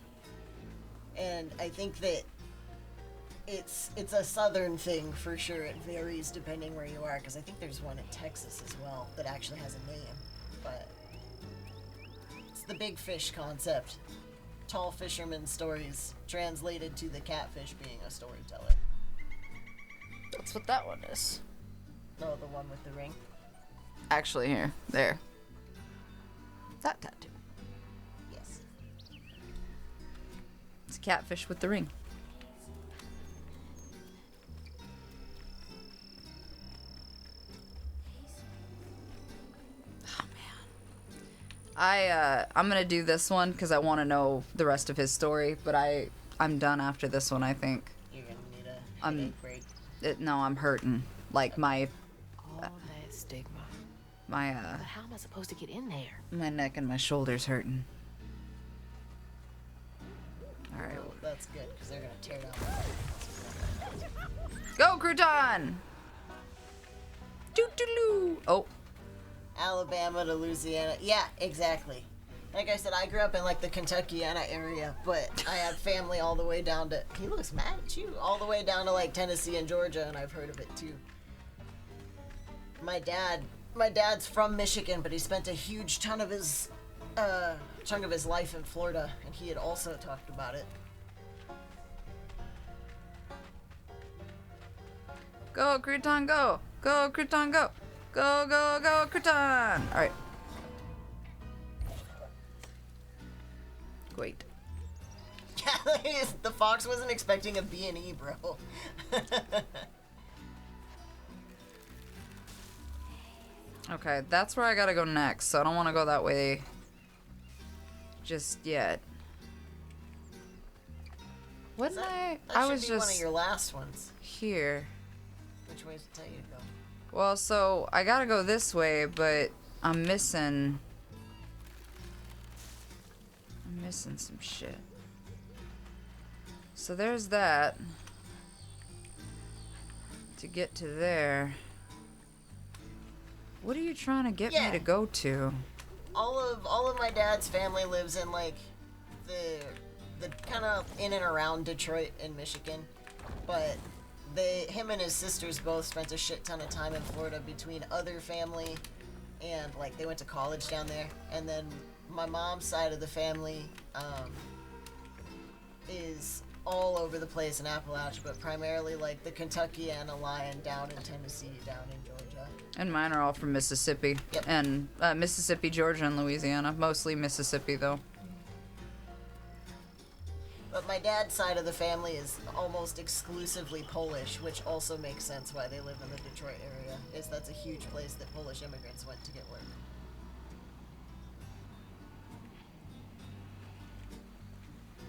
And I think that it's a southern thing for sure. It varies depending where you are, because I think there's one in Texas as well that actually has a name. But it's the big fish concept. Tall fisherman stories translated to the catfish being a storyteller. That's what that one is. No, the one with the ring. Actually, here. There. That tattoo. Yes. It's a catfish with the ring. Oh, man. I'm gonna do this one because I want to know the rest of his story, but I'm done after this one, I think. You're gonna need a headache break. No, I'm hurting. Like, my... All that stigma. My, But how am I supposed to get in there? my neck and my shoulders hurting. Alright. Oh, that's good, because they're gonna tear down. Go, Crouton! Doo-doo-doo! Oh. Alabama to Louisiana. Yeah, exactly. Like I said, I grew up in, like, the Kentuckiana area, but I have family all the way down to... He looks mad at you. All the way down to, like, Tennessee and Georgia, and I've heard of it, too. My dad's from Michigan, but he spent a huge chunk of his life in Florida, and he had also talked about it. Go, Crouton, go! Go, Crouton, go! Go, go, go, Crouton! Alright. Wait. The fox wasn't expecting a B&E, bro. Okay, that's where I gotta go next, so I don't want to go that way just yet. What did I was should be just one of your last ones. here. Which way to tell you to go? Well, so I gotta go this way, but I'm missing some shit. So there's that. To get to there. What are you trying to get Yeah. me to go to? All of my dad's family lives in like the kind of in and around Detroit in Michigan, but him and his sisters both spent a shit ton of time in Florida between other family and like they went to college down there. And then my mom's side of the family is all over the place in Appalachia, but primarily like the Kentuckiana line down in Tennessee, down in Georgia. And mine are all from Mississippi. Yep. And Mississippi, Georgia, and Louisiana. Mostly Mississippi, though. But my dad's side of the family is almost exclusively Polish, which also makes sense why they live in the Detroit area. That's a huge place that Polish immigrants went to get work.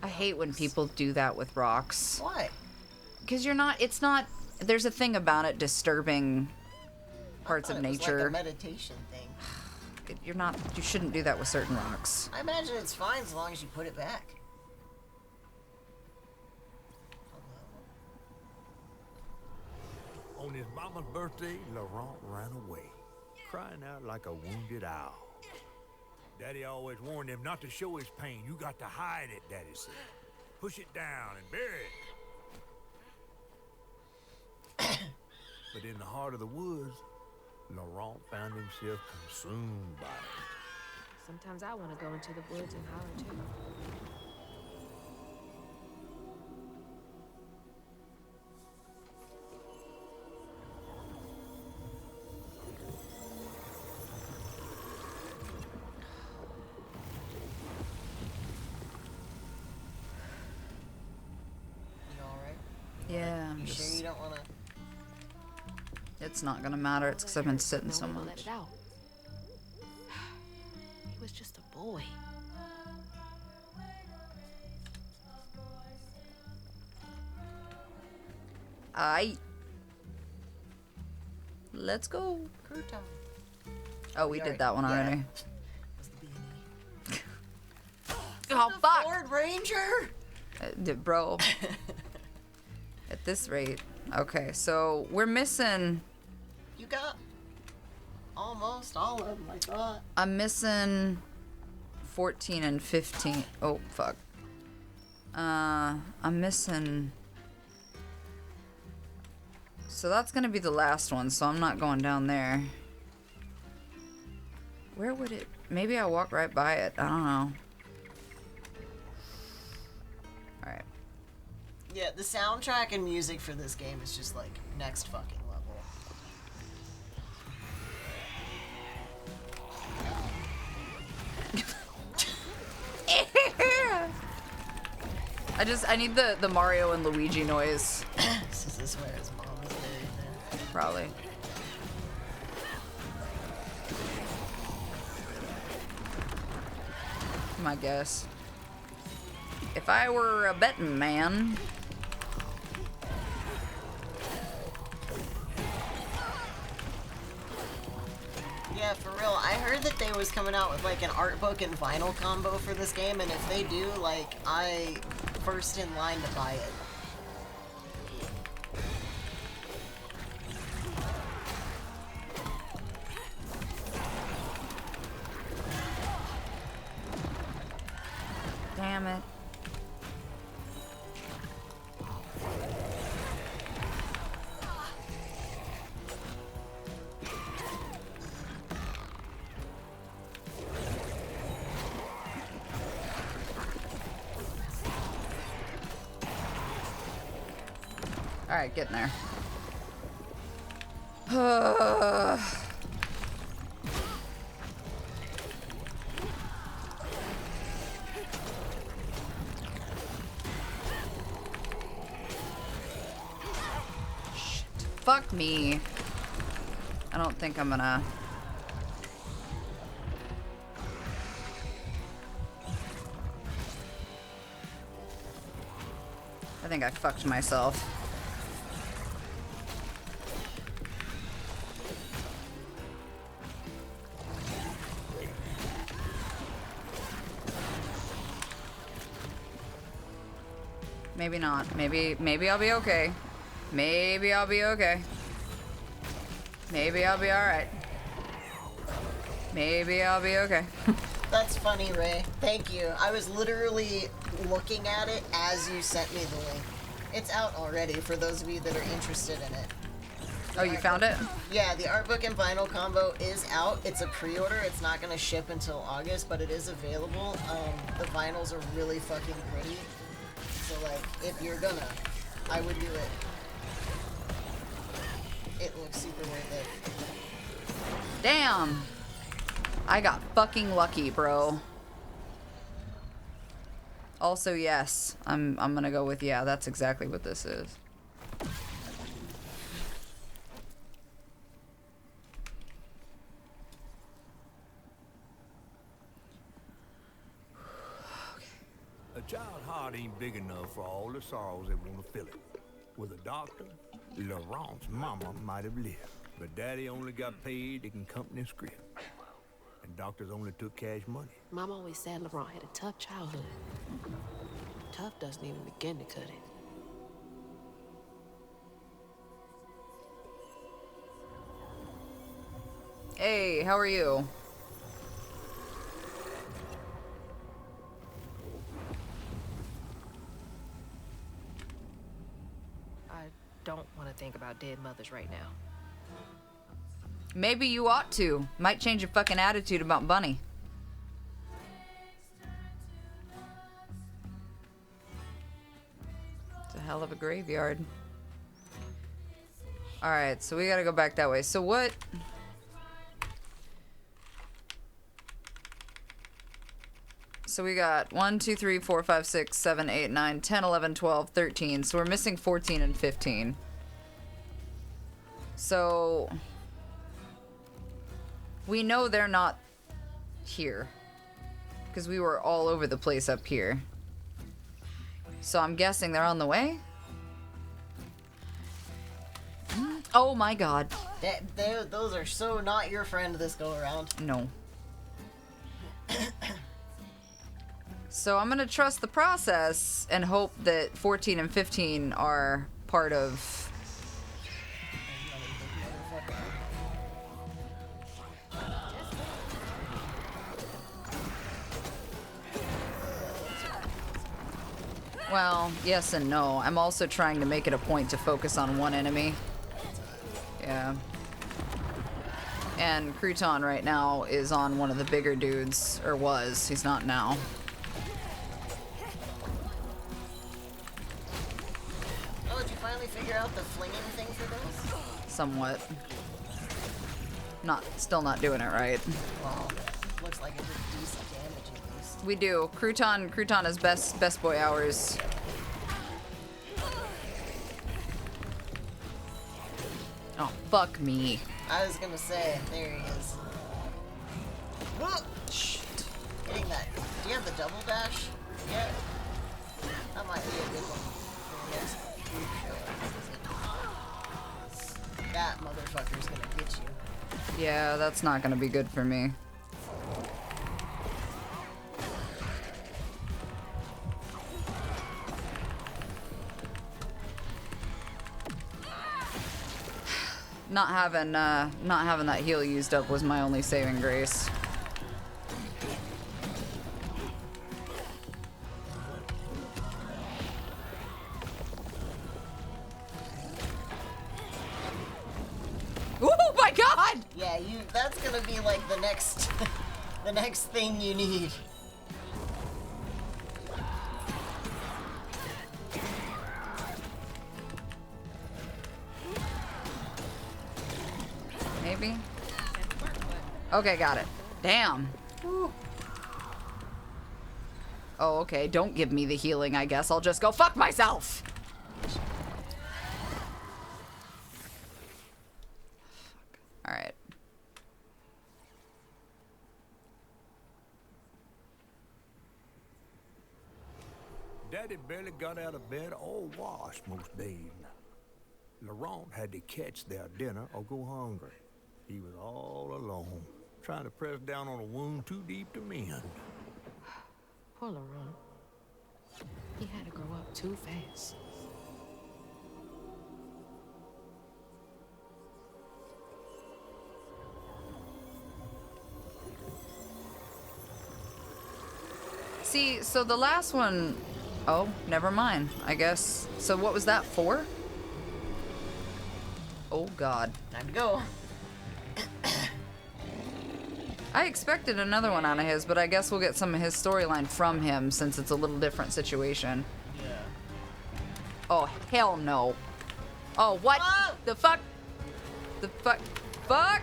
I hate when people do that with rocks. Why? Because it's not, there's a thing about it disturbing parts of It was nature. like a meditation thing. You shouldn't do that with certain rocks. I imagine it's fine as long as you put it back. On his mama's birthday, Laurent ran away, crying out like a wounded owl. Daddy always warned him not to show his pain. You got to hide it, Daddy said. Push it down and bury it. But in the heart of the woods, Laurent found himself consumed by it. Sometimes I want to go into the woods and holler too. You alright? Yeah, I'm You sure just, you don't want to... it's not gonna matter. It's because I've been sitting so No, we let much. it out. He was just a boy. Let's go. Crouton. Oh, we did that one Yeah. already. Was the B&E. Oh, fuck! Ford Ranger! Bro. At this rate. Okay, so we're missing... You got almost all of them, I thought. I'm missing 14 and 15. Oh, fuck. I'm missing... So that's gonna be the last one, so I'm not going down there. Where would it... Maybe I'll walk right by it. I don't know. Alright. Yeah, the soundtrack and music for this game is just like next fucking level. I need the Mario and Luigi noise. Is this where his mom is buried there? Probably. My guess. If I were a betting man. Yeah, for real. I heard that they was coming out with like an art book and vinyl combo for this game, and if they do, like, I first in line to buy it. Damn it. Alright, getting there. Shit. Fuck me. I don't think I'm gonna... I think I fucked myself. Maybe not. Maybe I'll be okay. Maybe I'll be okay. Maybe I'll be alright. Maybe I'll be okay. That's funny, Ray. Thank you. I was literally looking at it as you sent me the link. It's out already for those of you that are interested in it. Oh, you found it? Yeah, the art book and vinyl combo is out. It's a pre-order. It's not going to ship until August, but it is available. The vinyls are really fucking pretty. So, like, if you're gonna, I would do it. It looks super worth it. Damn. I got fucking lucky, bro. Also, yes. I'm gonna go with yeah, that's exactly what this is. A child's heart ain't big enough for all the sorrows that want to fill it. With a doctor, Laurent's mama might have lived, but Daddy only got paid to accompany script. And doctors only took cash money. Mom always said Laurent had a tough childhood. Tough doesn't even begin to cut it. Hey, how are you? I don't want to think about dead mothers right now. Maybe you ought to. Might change your fucking attitude about Bunny. It's a hell of a graveyard. Alright, so we gotta go back that way. So what... So we got 1, 2, 3, 4, 5, 6, 7, 8, 9, 10, 11, 12, 13. So we're missing 14 and 15. So... we know they're not here. Because we were all over the place up here. So I'm guessing they're on the way? Oh my god. Those are so not your friend this go around. No. So I'm gonna trust the process and hope that 14 and 15 are part of... Well, yes and no. I'm also trying to make it a point to focus on one enemy. Yeah. And Crouton right now is on one of the bigger dudes, or was. He's not now. Oh, did you finally figure out the flinging thing for those? Somewhat. Still not doing it right. Well, looks like it did decent damage at least. We do. Crouton is best boy hours. Oh, fuck me. I was gonna say, there he is. Whoa! Shit. Hitting that. Do you have the double dash? Yeah. That might be a good one for the next group show. That motherfucker's gonna get you. Yeah, that's not gonna be good for me. Not having that heal used up was my only saving grace. Oh my god! Yeah, that's gonna be like the next the next thing you need. Maybe? Okay, got it. Damn. Woo. Oh, okay. Don't give me the healing, I guess. I'll just go fuck myself! Alright. Daddy barely got out of bed or washed most days. Laurent had to catch their dinner or go hungry. He was all alone, trying to press down on a wound too deep to mend. Poor Laurent. He had to grow up too fast. See, so the last one... Oh, never mind, I guess. So what was that for? Oh, God. Time to go. I expected another one out of his, but I guess we'll get some of his storyline from him since it's a little different situation. Yeah. Oh, hell no. Oh, what? Oh! The fuck? The fuck? Fuck!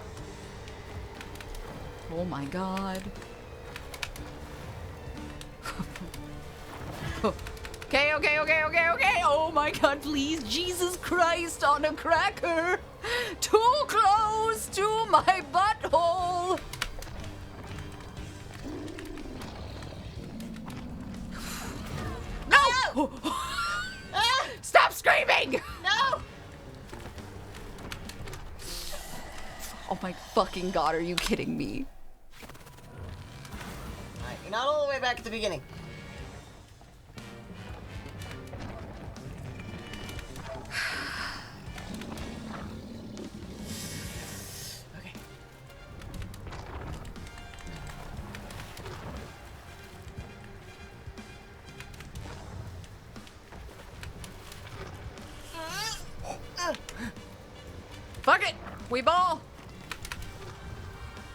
Oh my god. Okay, okay, okay, okay, okay. Oh my god, please, Jesus Christ on a cracker. Too close to my butthole. No! Stop screaming! No! Oh my fucking god, are you kidding me? Alright, you're not all the way back at the beginning. Okay. Fuck it! We ball!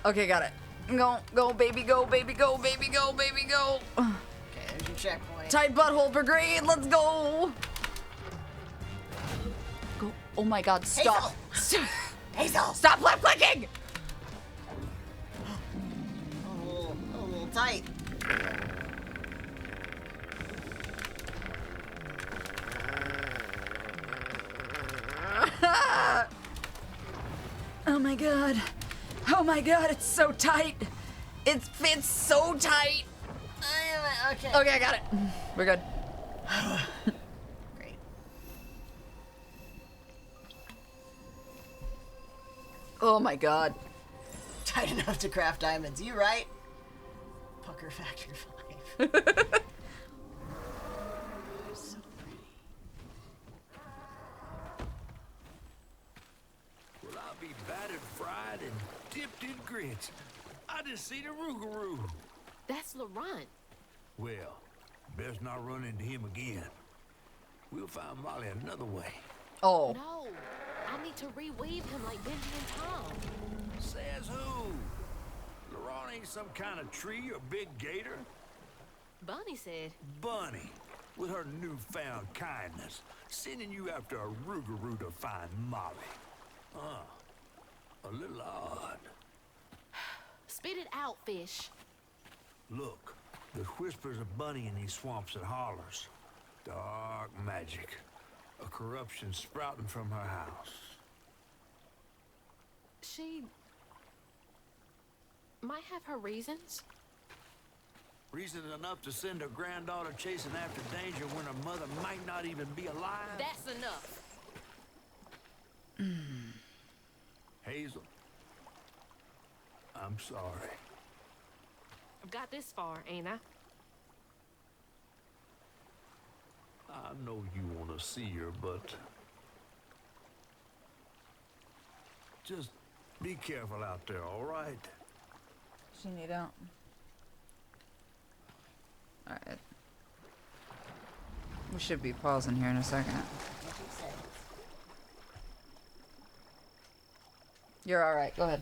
Okay, got it. Go, go, baby, go, baby, go, baby, go, baby, go. Okay, there's your checkpoint. Tight butthole brigade, let's go! Go. Oh my god, stop. Hazel! Stop left clicking! A little tight. Oh my god. Oh my god, it's so tight. It fits so tight. Okay. Okay, I got it. We're good. Great. Oh my god. Tight enough to craft diamonds. You right? Pucker Factor 5. So pretty. Well, I'll be battered, fried, and dipped in grits. I just seen a Rugaroo. That's Laurent. Well, best not run into him again. We'll find Molly another way. Oh. No, I need to reweave him like Benji and Tom. Says who? Laurent ain't some kind of tree or big gator. Bunny said. Bunny, with her newfound kindness, sending you after a Rugaroo to find Molly. A little odd. Spit it out, fish. Look, there's whispers of Bunny in these swamps and hollers. Dark magic. A corruption sprouting from her house. She might have her reasons. Reason enough to send her granddaughter chasing after danger when her mother might not even be alive? That's enough. Hazel, I'm sorry. I've got this far, ain't I? I know you want to see her, but just be careful out there, all right? She need out. Alright. We should be pausing here in a second. You're alright, go ahead.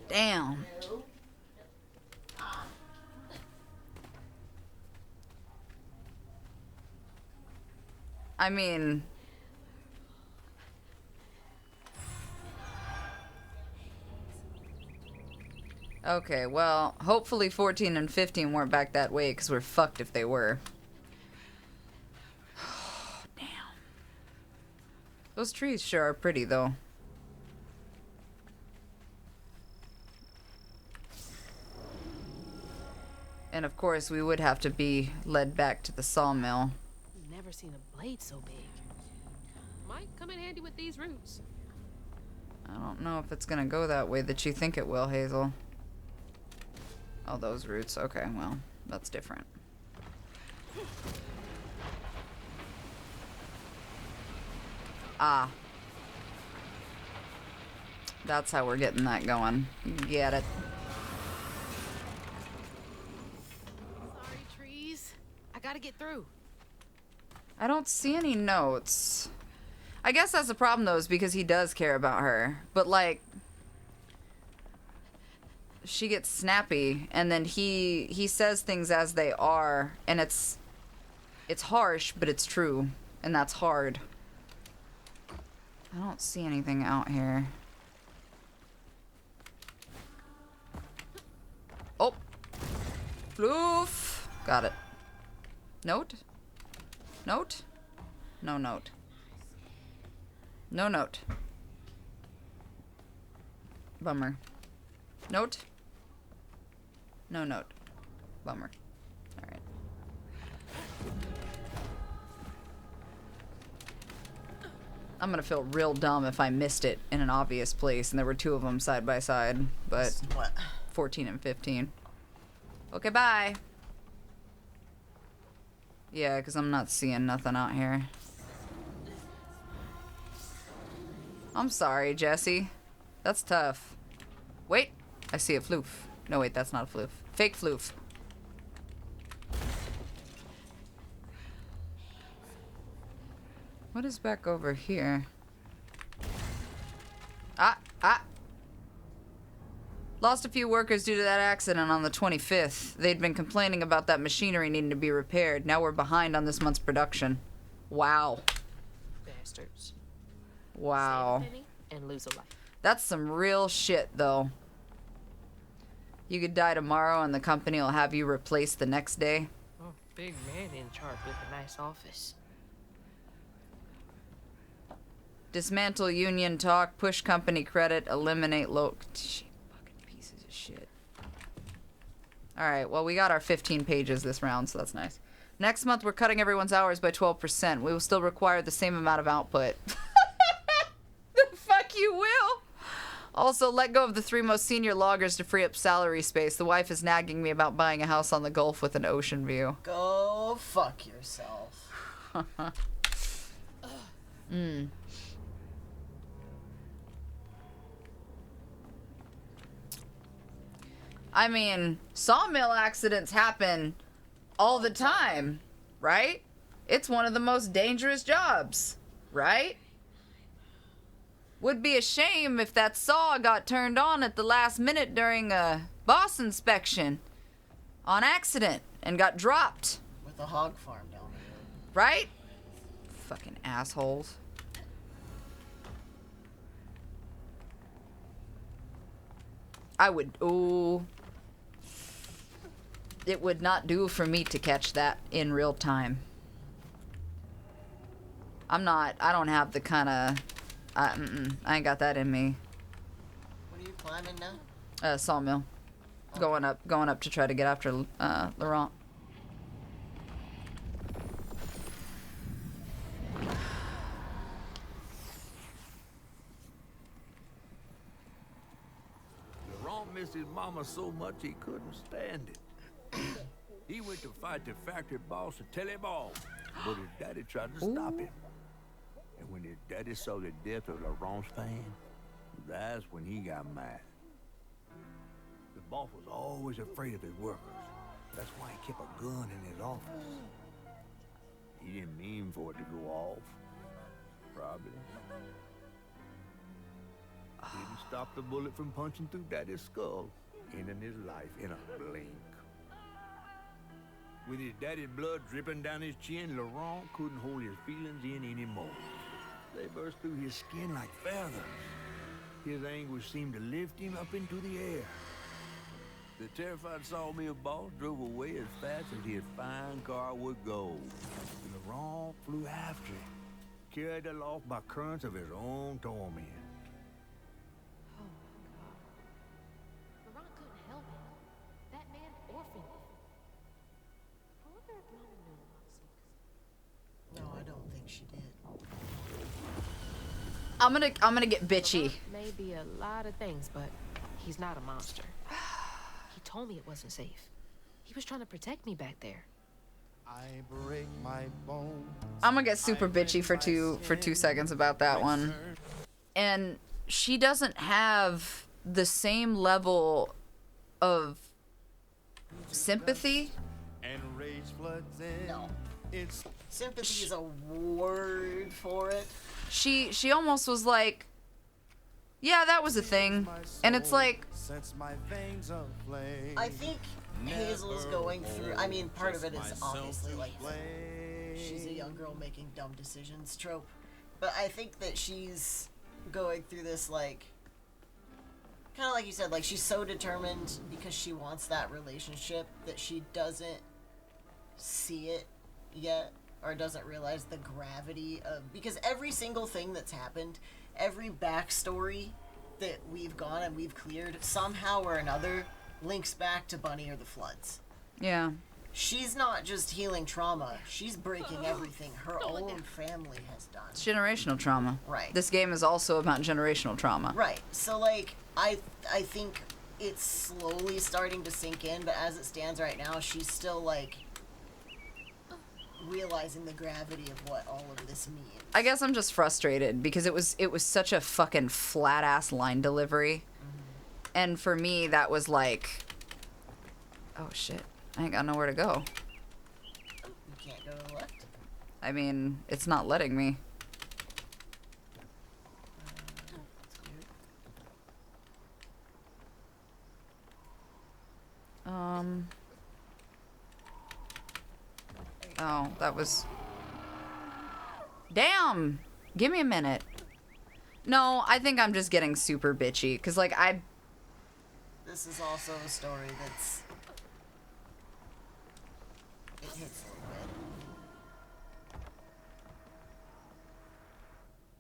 Damn. I mean... Okay, well, hopefully 14 and 15 weren't back that way, because we're fucked if they were. Damn. Those trees sure are pretty, though. And of course, we would have to be led back to the sawmill. Never seen a blade so big. Might come in handy with these roots. I don't know if it's gonna go that way that you think it will, Hazel. Oh, those roots. Okay, well, that's different. Ah. That's how we're getting that going. Get it. Sorry, trees. I gotta get through. I don't see any notes. I guess that's the problem though, is because he does care about her. But like, she gets snappy, and then he says things as they are, and it's harsh, but it's true, and that's hard. I don't see anything out here. Oh, Floof. Got it. Note? Note? No note. No note. Bummer. Note? No note. Bummer. Alright. I'm gonna feel real dumb if I missed it in an obvious place and there were two of them side by side, but What? 14 and 15. Okay, bye. Yeah, because I'm not seeing nothing out here. I'm sorry, Jesse. That's tough. Wait, I see a floof. No, wait, that's not a floof. Fake floof. What is back over here? Ah! Lost a few workers due to that accident on the 25th. They'd been complaining about that machinery needing to be repaired. Now we're behind on this month's production. Wow. Bastards. Wow. Save a penny and lose a life. That's some real shit, though. You could die tomorrow and the company will have you replaced the next day. Oh, big man in charge with a nice office. Dismantle union talk, push company credit, eliminate fucking pieces of shit. Alright, well, we got our 15 pages this round, so that's nice. Next month, we're cutting everyone's hours by 12%. We will still require the same amount of output. The fuck you will! Also, let go of the 3 most senior loggers to free up salary space. The wife is nagging me about buying a house on the Gulf with an ocean view. Go fuck yourself. I mean, sawmill accidents happen all the time, right? It's one of the most dangerous jobs, right? Would be a shame if that saw got turned on at the last minute during a boss inspection on accident and got dropped. With a hog farm down the road. Right? Fucking assholes. I would, ooh. It would not do for me to catch that in real time. I don't have the kind of, I ain't got that in me. What are you climbing now? Sawmill. Going up to try to get after, Laurent. Laurent missed his mama so much he couldn't stand it. He went to fight the factory boss to tell him off, but his daddy tried to stop him. And when his daddy saw the death of Laurent's fan, that's when he got mad. The boss was always afraid of his workers. That's why he kept a gun in his office. He didn't mean for it to go off. Probably. Didn't stop the bullet from punching through Daddy's skull, ending his life in a blink. With his daddy's blood dripping down his chin, Laurent couldn't hold his feelings in anymore. They burst through his skin like feathers. His anguish seemed to lift him up into the air. The terrified sawmill boss drove away as fast as his fine car would go. Laurent flew after it, carried aloft by currents of his own torment. Laurent couldn't help it. That man orphaned him. I wonder if Mama knew about some. No, I don't think she did. I'm gonna get bitchy. May be a lot of things, but he's not a monster. He told me it wasn't safe. He was trying to protect me back there. I break my bones. I'm gonna get super bitchy for two seconds about that one. And she doesn't have the same level of sympathy. And rage floods in. No. It's Sympathy is a word for it. She almost was like, yeah, that was a thing. And it's like, sets my veins aflame. I think Hazel's going through. I mean, part of it is obviously like she's a young girl making dumb decisions trope, but I think that she's going through this like, kind of like you said, like she's so determined because she wants that relationship that she doesn't see it yet, or doesn't realize the gravity of, because every single thing that's happened, every backstory that we've gone and we've cleared, somehow or another links back to Bunny or the floods. yeah. She's not just healing trauma, she's breaking everything her own family has done. It's generational trauma. Right. This game is also about generational trauma. Right. So like I think it's slowly starting to sink in, but as it stands right now, she's still like realizing the gravity of what all of this means. I guess I'm just frustrated because it was such a fucking flat ass line delivery. And for me that was like, oh shit, I ain't got nowhere to go. You can't go to the left. I mean, it's not letting me. Oh, that was... Damn! Give me a minute. No, I think I'm just getting super bitchy, because, like, This is also a story that's... It hits a little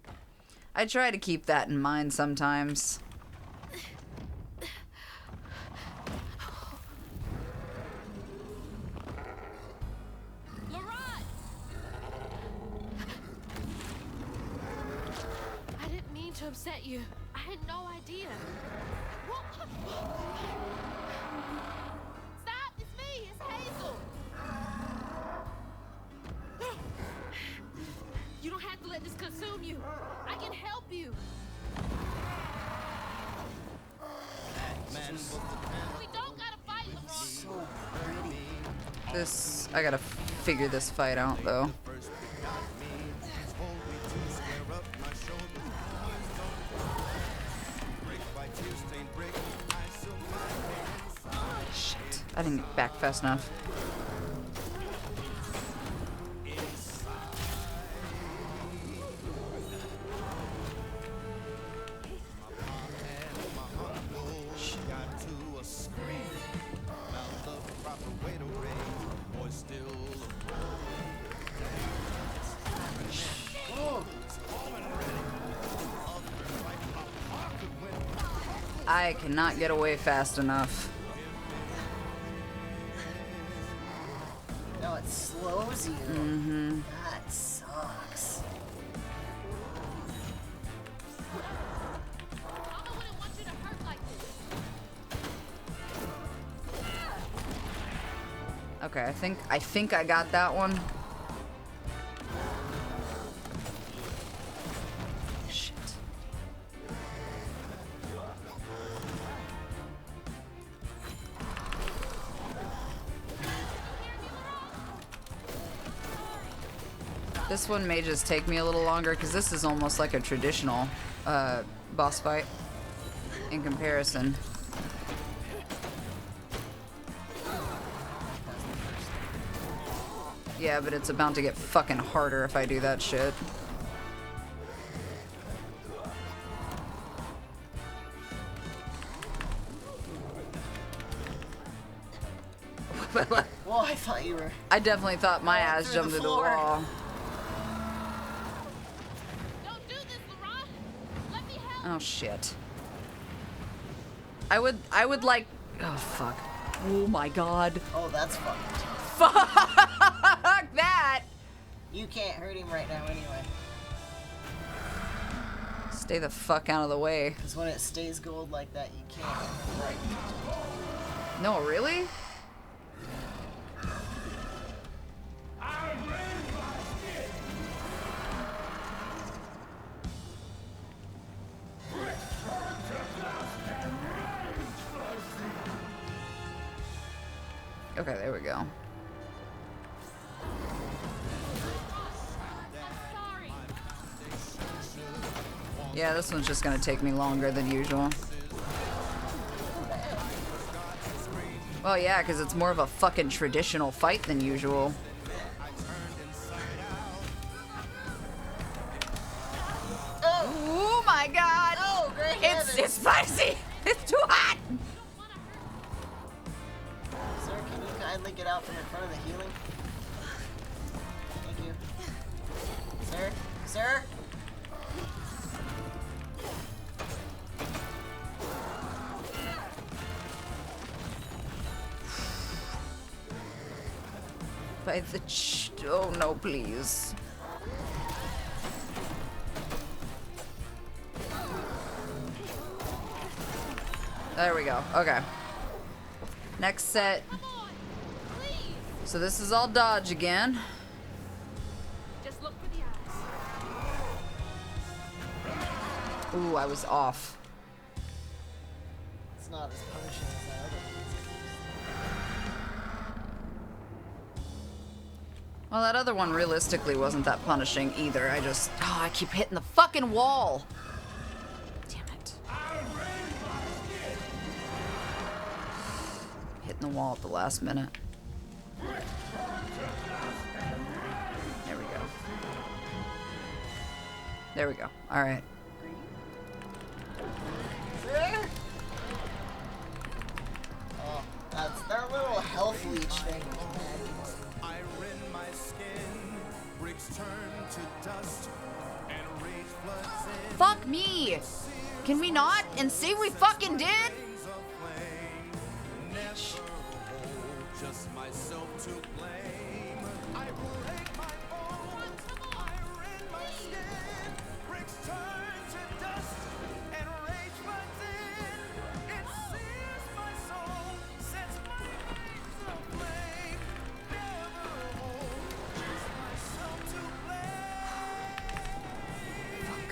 bit. I try to keep that in mind sometimes. I didn't mean to upset you. I had no idea. Stop! It's me! It's Hazel! You don't have to let this consume you. I can help you. We don't gotta fight, LeBron. This... I gotta figure this fight out, though. Shit. I didn't get back fast enough. I cannot get away fast enough. No, it slows you. Mm-hmm. That sucks. Mama wouldn't want you to hurt like this. Okay, I think I got that one. Shit. This one may just take me a little longer because this is almost like a traditional boss fight in comparison. Yeah, but it's about to get fucking harder if I do that shit. Well, I thought you were... I definitely thought my Going ass through jumped the through the floor. wall. Don't do this, LeBron. Let me help. Oh shit. I would like... Oh fuck. Oh my god. Oh, that's fucking tough. Fuck that! You can't hurt him right now anyway. Stay the fuck out of the way. Because when it stays gold like that, you can't hit him right. No, really? Okay, there we go. Yeah, this one's just gonna take me longer than usual. Well, yeah, because it's more of a fucking traditional fight than usual. Oh my god! Oh, great It's spicy! It's too hot! Sir, can you kindly get out from in front of the healing? Thank you. Sir? Sir? By the oh no, please. There we go. Okay. Next set. So this is all dodge again. Just look for the eyes. Ooh, I was off. It's not as punishing as that other one. Well, that other one realistically wasn't that punishing either. I just, I keep hitting the fucking wall. Damn it. Hitting the wall at the last minute. There we go. There we go. All right. Sir? Oh, that's that little health leech thing. I rend my skin, bricks turn to dust, and rage floods in. Fuck me. Can we not? And say we fucking did? Just myself to blame. I break my bones, I rend my skin, bricks turn to dust, and rage floods in. It sears my soul, sets flames aflame. Never hold, just myself to blame. Fuck.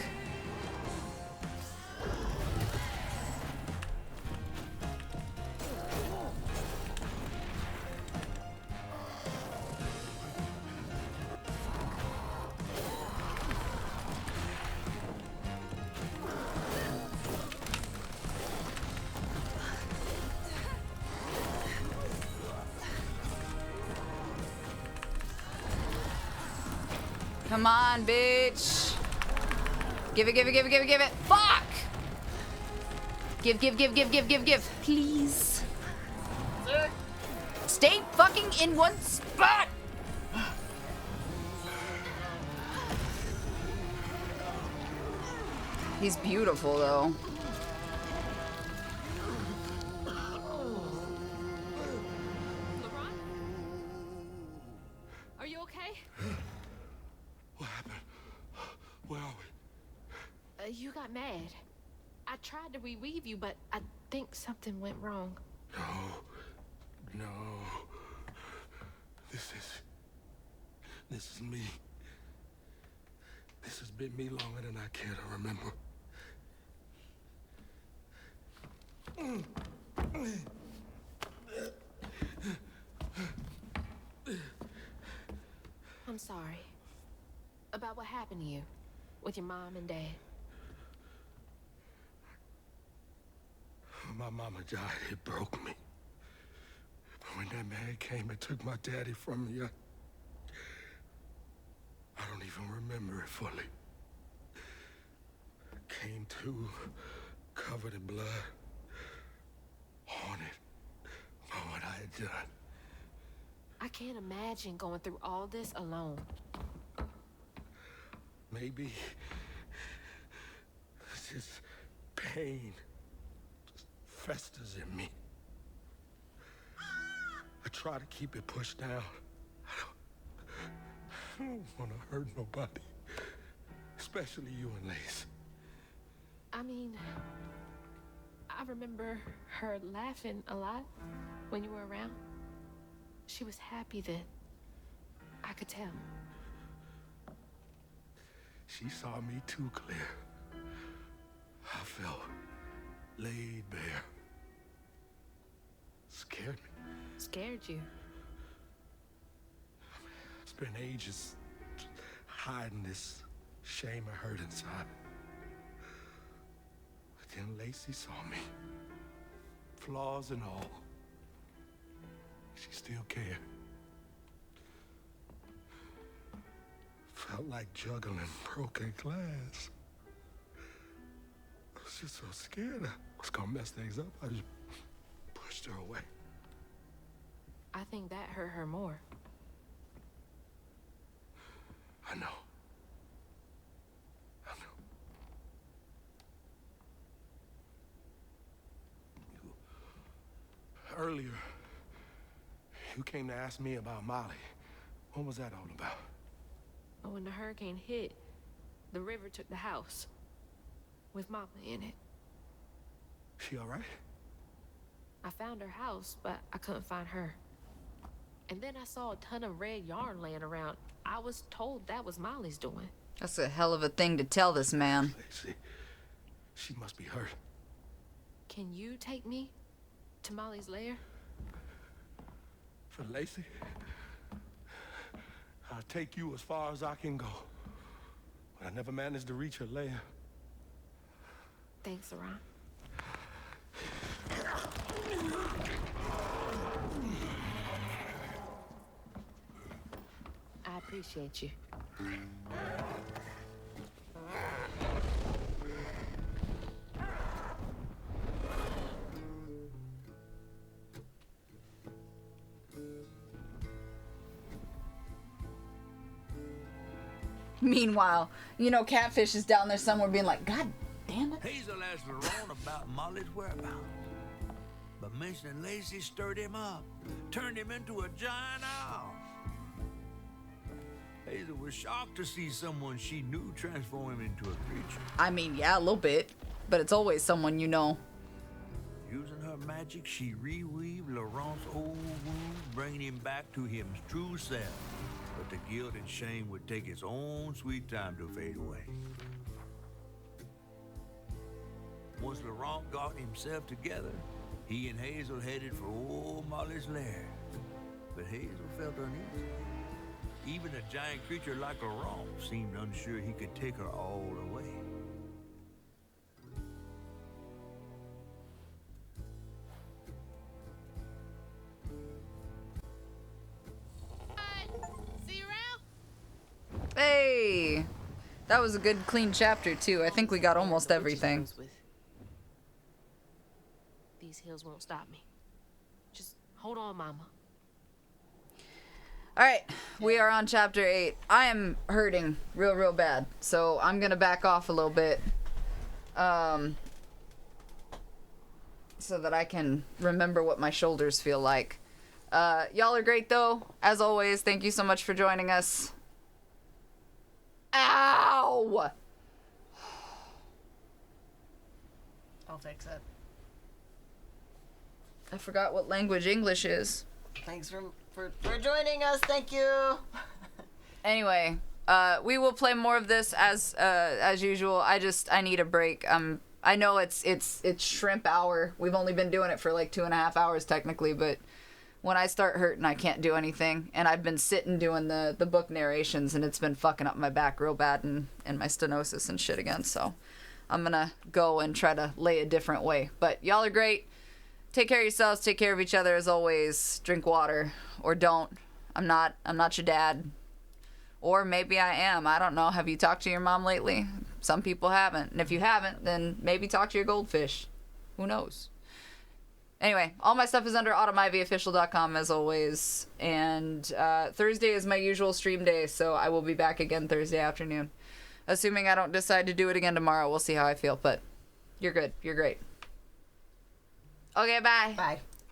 Come on, bitch. Give it, give it, give it, give it, give it. Fuck! Give, give, give, give, give, give, give. Please. Sir? Stay fucking in one spot! He's beautiful, though. LeBron? Are you okay? What happened? Where are we? You got mad. I tried to reweave you, but I think something went wrong. No. This is me. This has been me longer than I care to remember. I'm sorry. About what happened to you with your mom and dad. My mama died. It broke me. When that man came and took my daddy from me, I don't even remember it fully. Came to, covered in blood, haunted by what I had done. I can't imagine going through all this alone. Maybe this pain just festers in me. I try to keep it pushed down. I don't want to hurt nobody, especially you and Lace. I mean, I remember her laughing a lot when you were around. She was happy then. I could tell. She saw me too clear. I felt laid bare. Scared me. Scared you? spent ages hiding this shame I hurt inside. But then Lacey saw me, flaws and all. She still cared. Felt like juggling broken glass. I was just so scared I was gonna mess things up. I just pushed her away. I think that hurt her more. I know. Earlier, you came to ask me about Molly. What was that all about? But when the hurricane hit, the river took the house with Mama in it. She all right? I found her house, but I couldn't find her. And then I saw a ton of red yarn laying around. I was told that was Molly's doing. That's a hell of a thing to tell this man. Lacey, she must be hurt. Can you take me to Molly's lair? For Lacey, I'll take you as far as I can go. But I never managed to reach her lair. Thanks, Ron. I appreciate you. Meanwhile, you know, Catfish is down there somewhere being like, God damn it. Hazel asked Lerone about Molly's whereabouts. But mentioning Lacey stirred him up, turned him into a giant owl. Hazel was shocked to see someone she knew transform him into a creature. I mean, yeah, a little bit, but it's always someone you know. Using her magic, she reweaved Lerone's old wound, bringing him back to his true self. But the guilt and shame would take its own sweet time to fade away. Once Lerone got himself together, he and Hazel headed for old Molly's lair. But Hazel felt uneasy. Even a giant creature like Lerone seemed unsure he could take her all away. See you around? Hey! That was a good, clean chapter, too. I think we got almost everything. These hills won't stop me. Just hold on, Mama. Alright, we are on chapter 8. I am hurting real bad, so I'm gonna back off a little bit. So that I can remember what my shoulders feel like. Y'all are great, though. As always, thank you so much for joining us. Ow! I'll fix it. I forgot what language English is. Thanks for joining us. Thank you. Anyway, we will play more of this as usual. I need a break. I know it's shrimp hour. We've only been doing it for like 2.5 hours technically, but when I start hurting, I can't do anything. And I've been sitting doing the book narrations, and it's been fucking up my back real bad and my stenosis and shit again. So I'm gonna go and try to lay a different way. But y'all are great. Take care of yourselves. Take care of each other as always. Drink water. Or don't. I'm not your dad. Or maybe I am. I don't know. Have you talked to your mom lately? Some people haven't. And if you haven't, then maybe talk to your goldfish. Who knows? Anyway, all my stuff is under autumnivyofficial.com as always. And Thursday is my usual stream day, so I will be back again Thursday afternoon. Assuming I don't decide to do it again tomorrow. We'll see how I feel, but you're good. You're great. Okay, bye. Bye.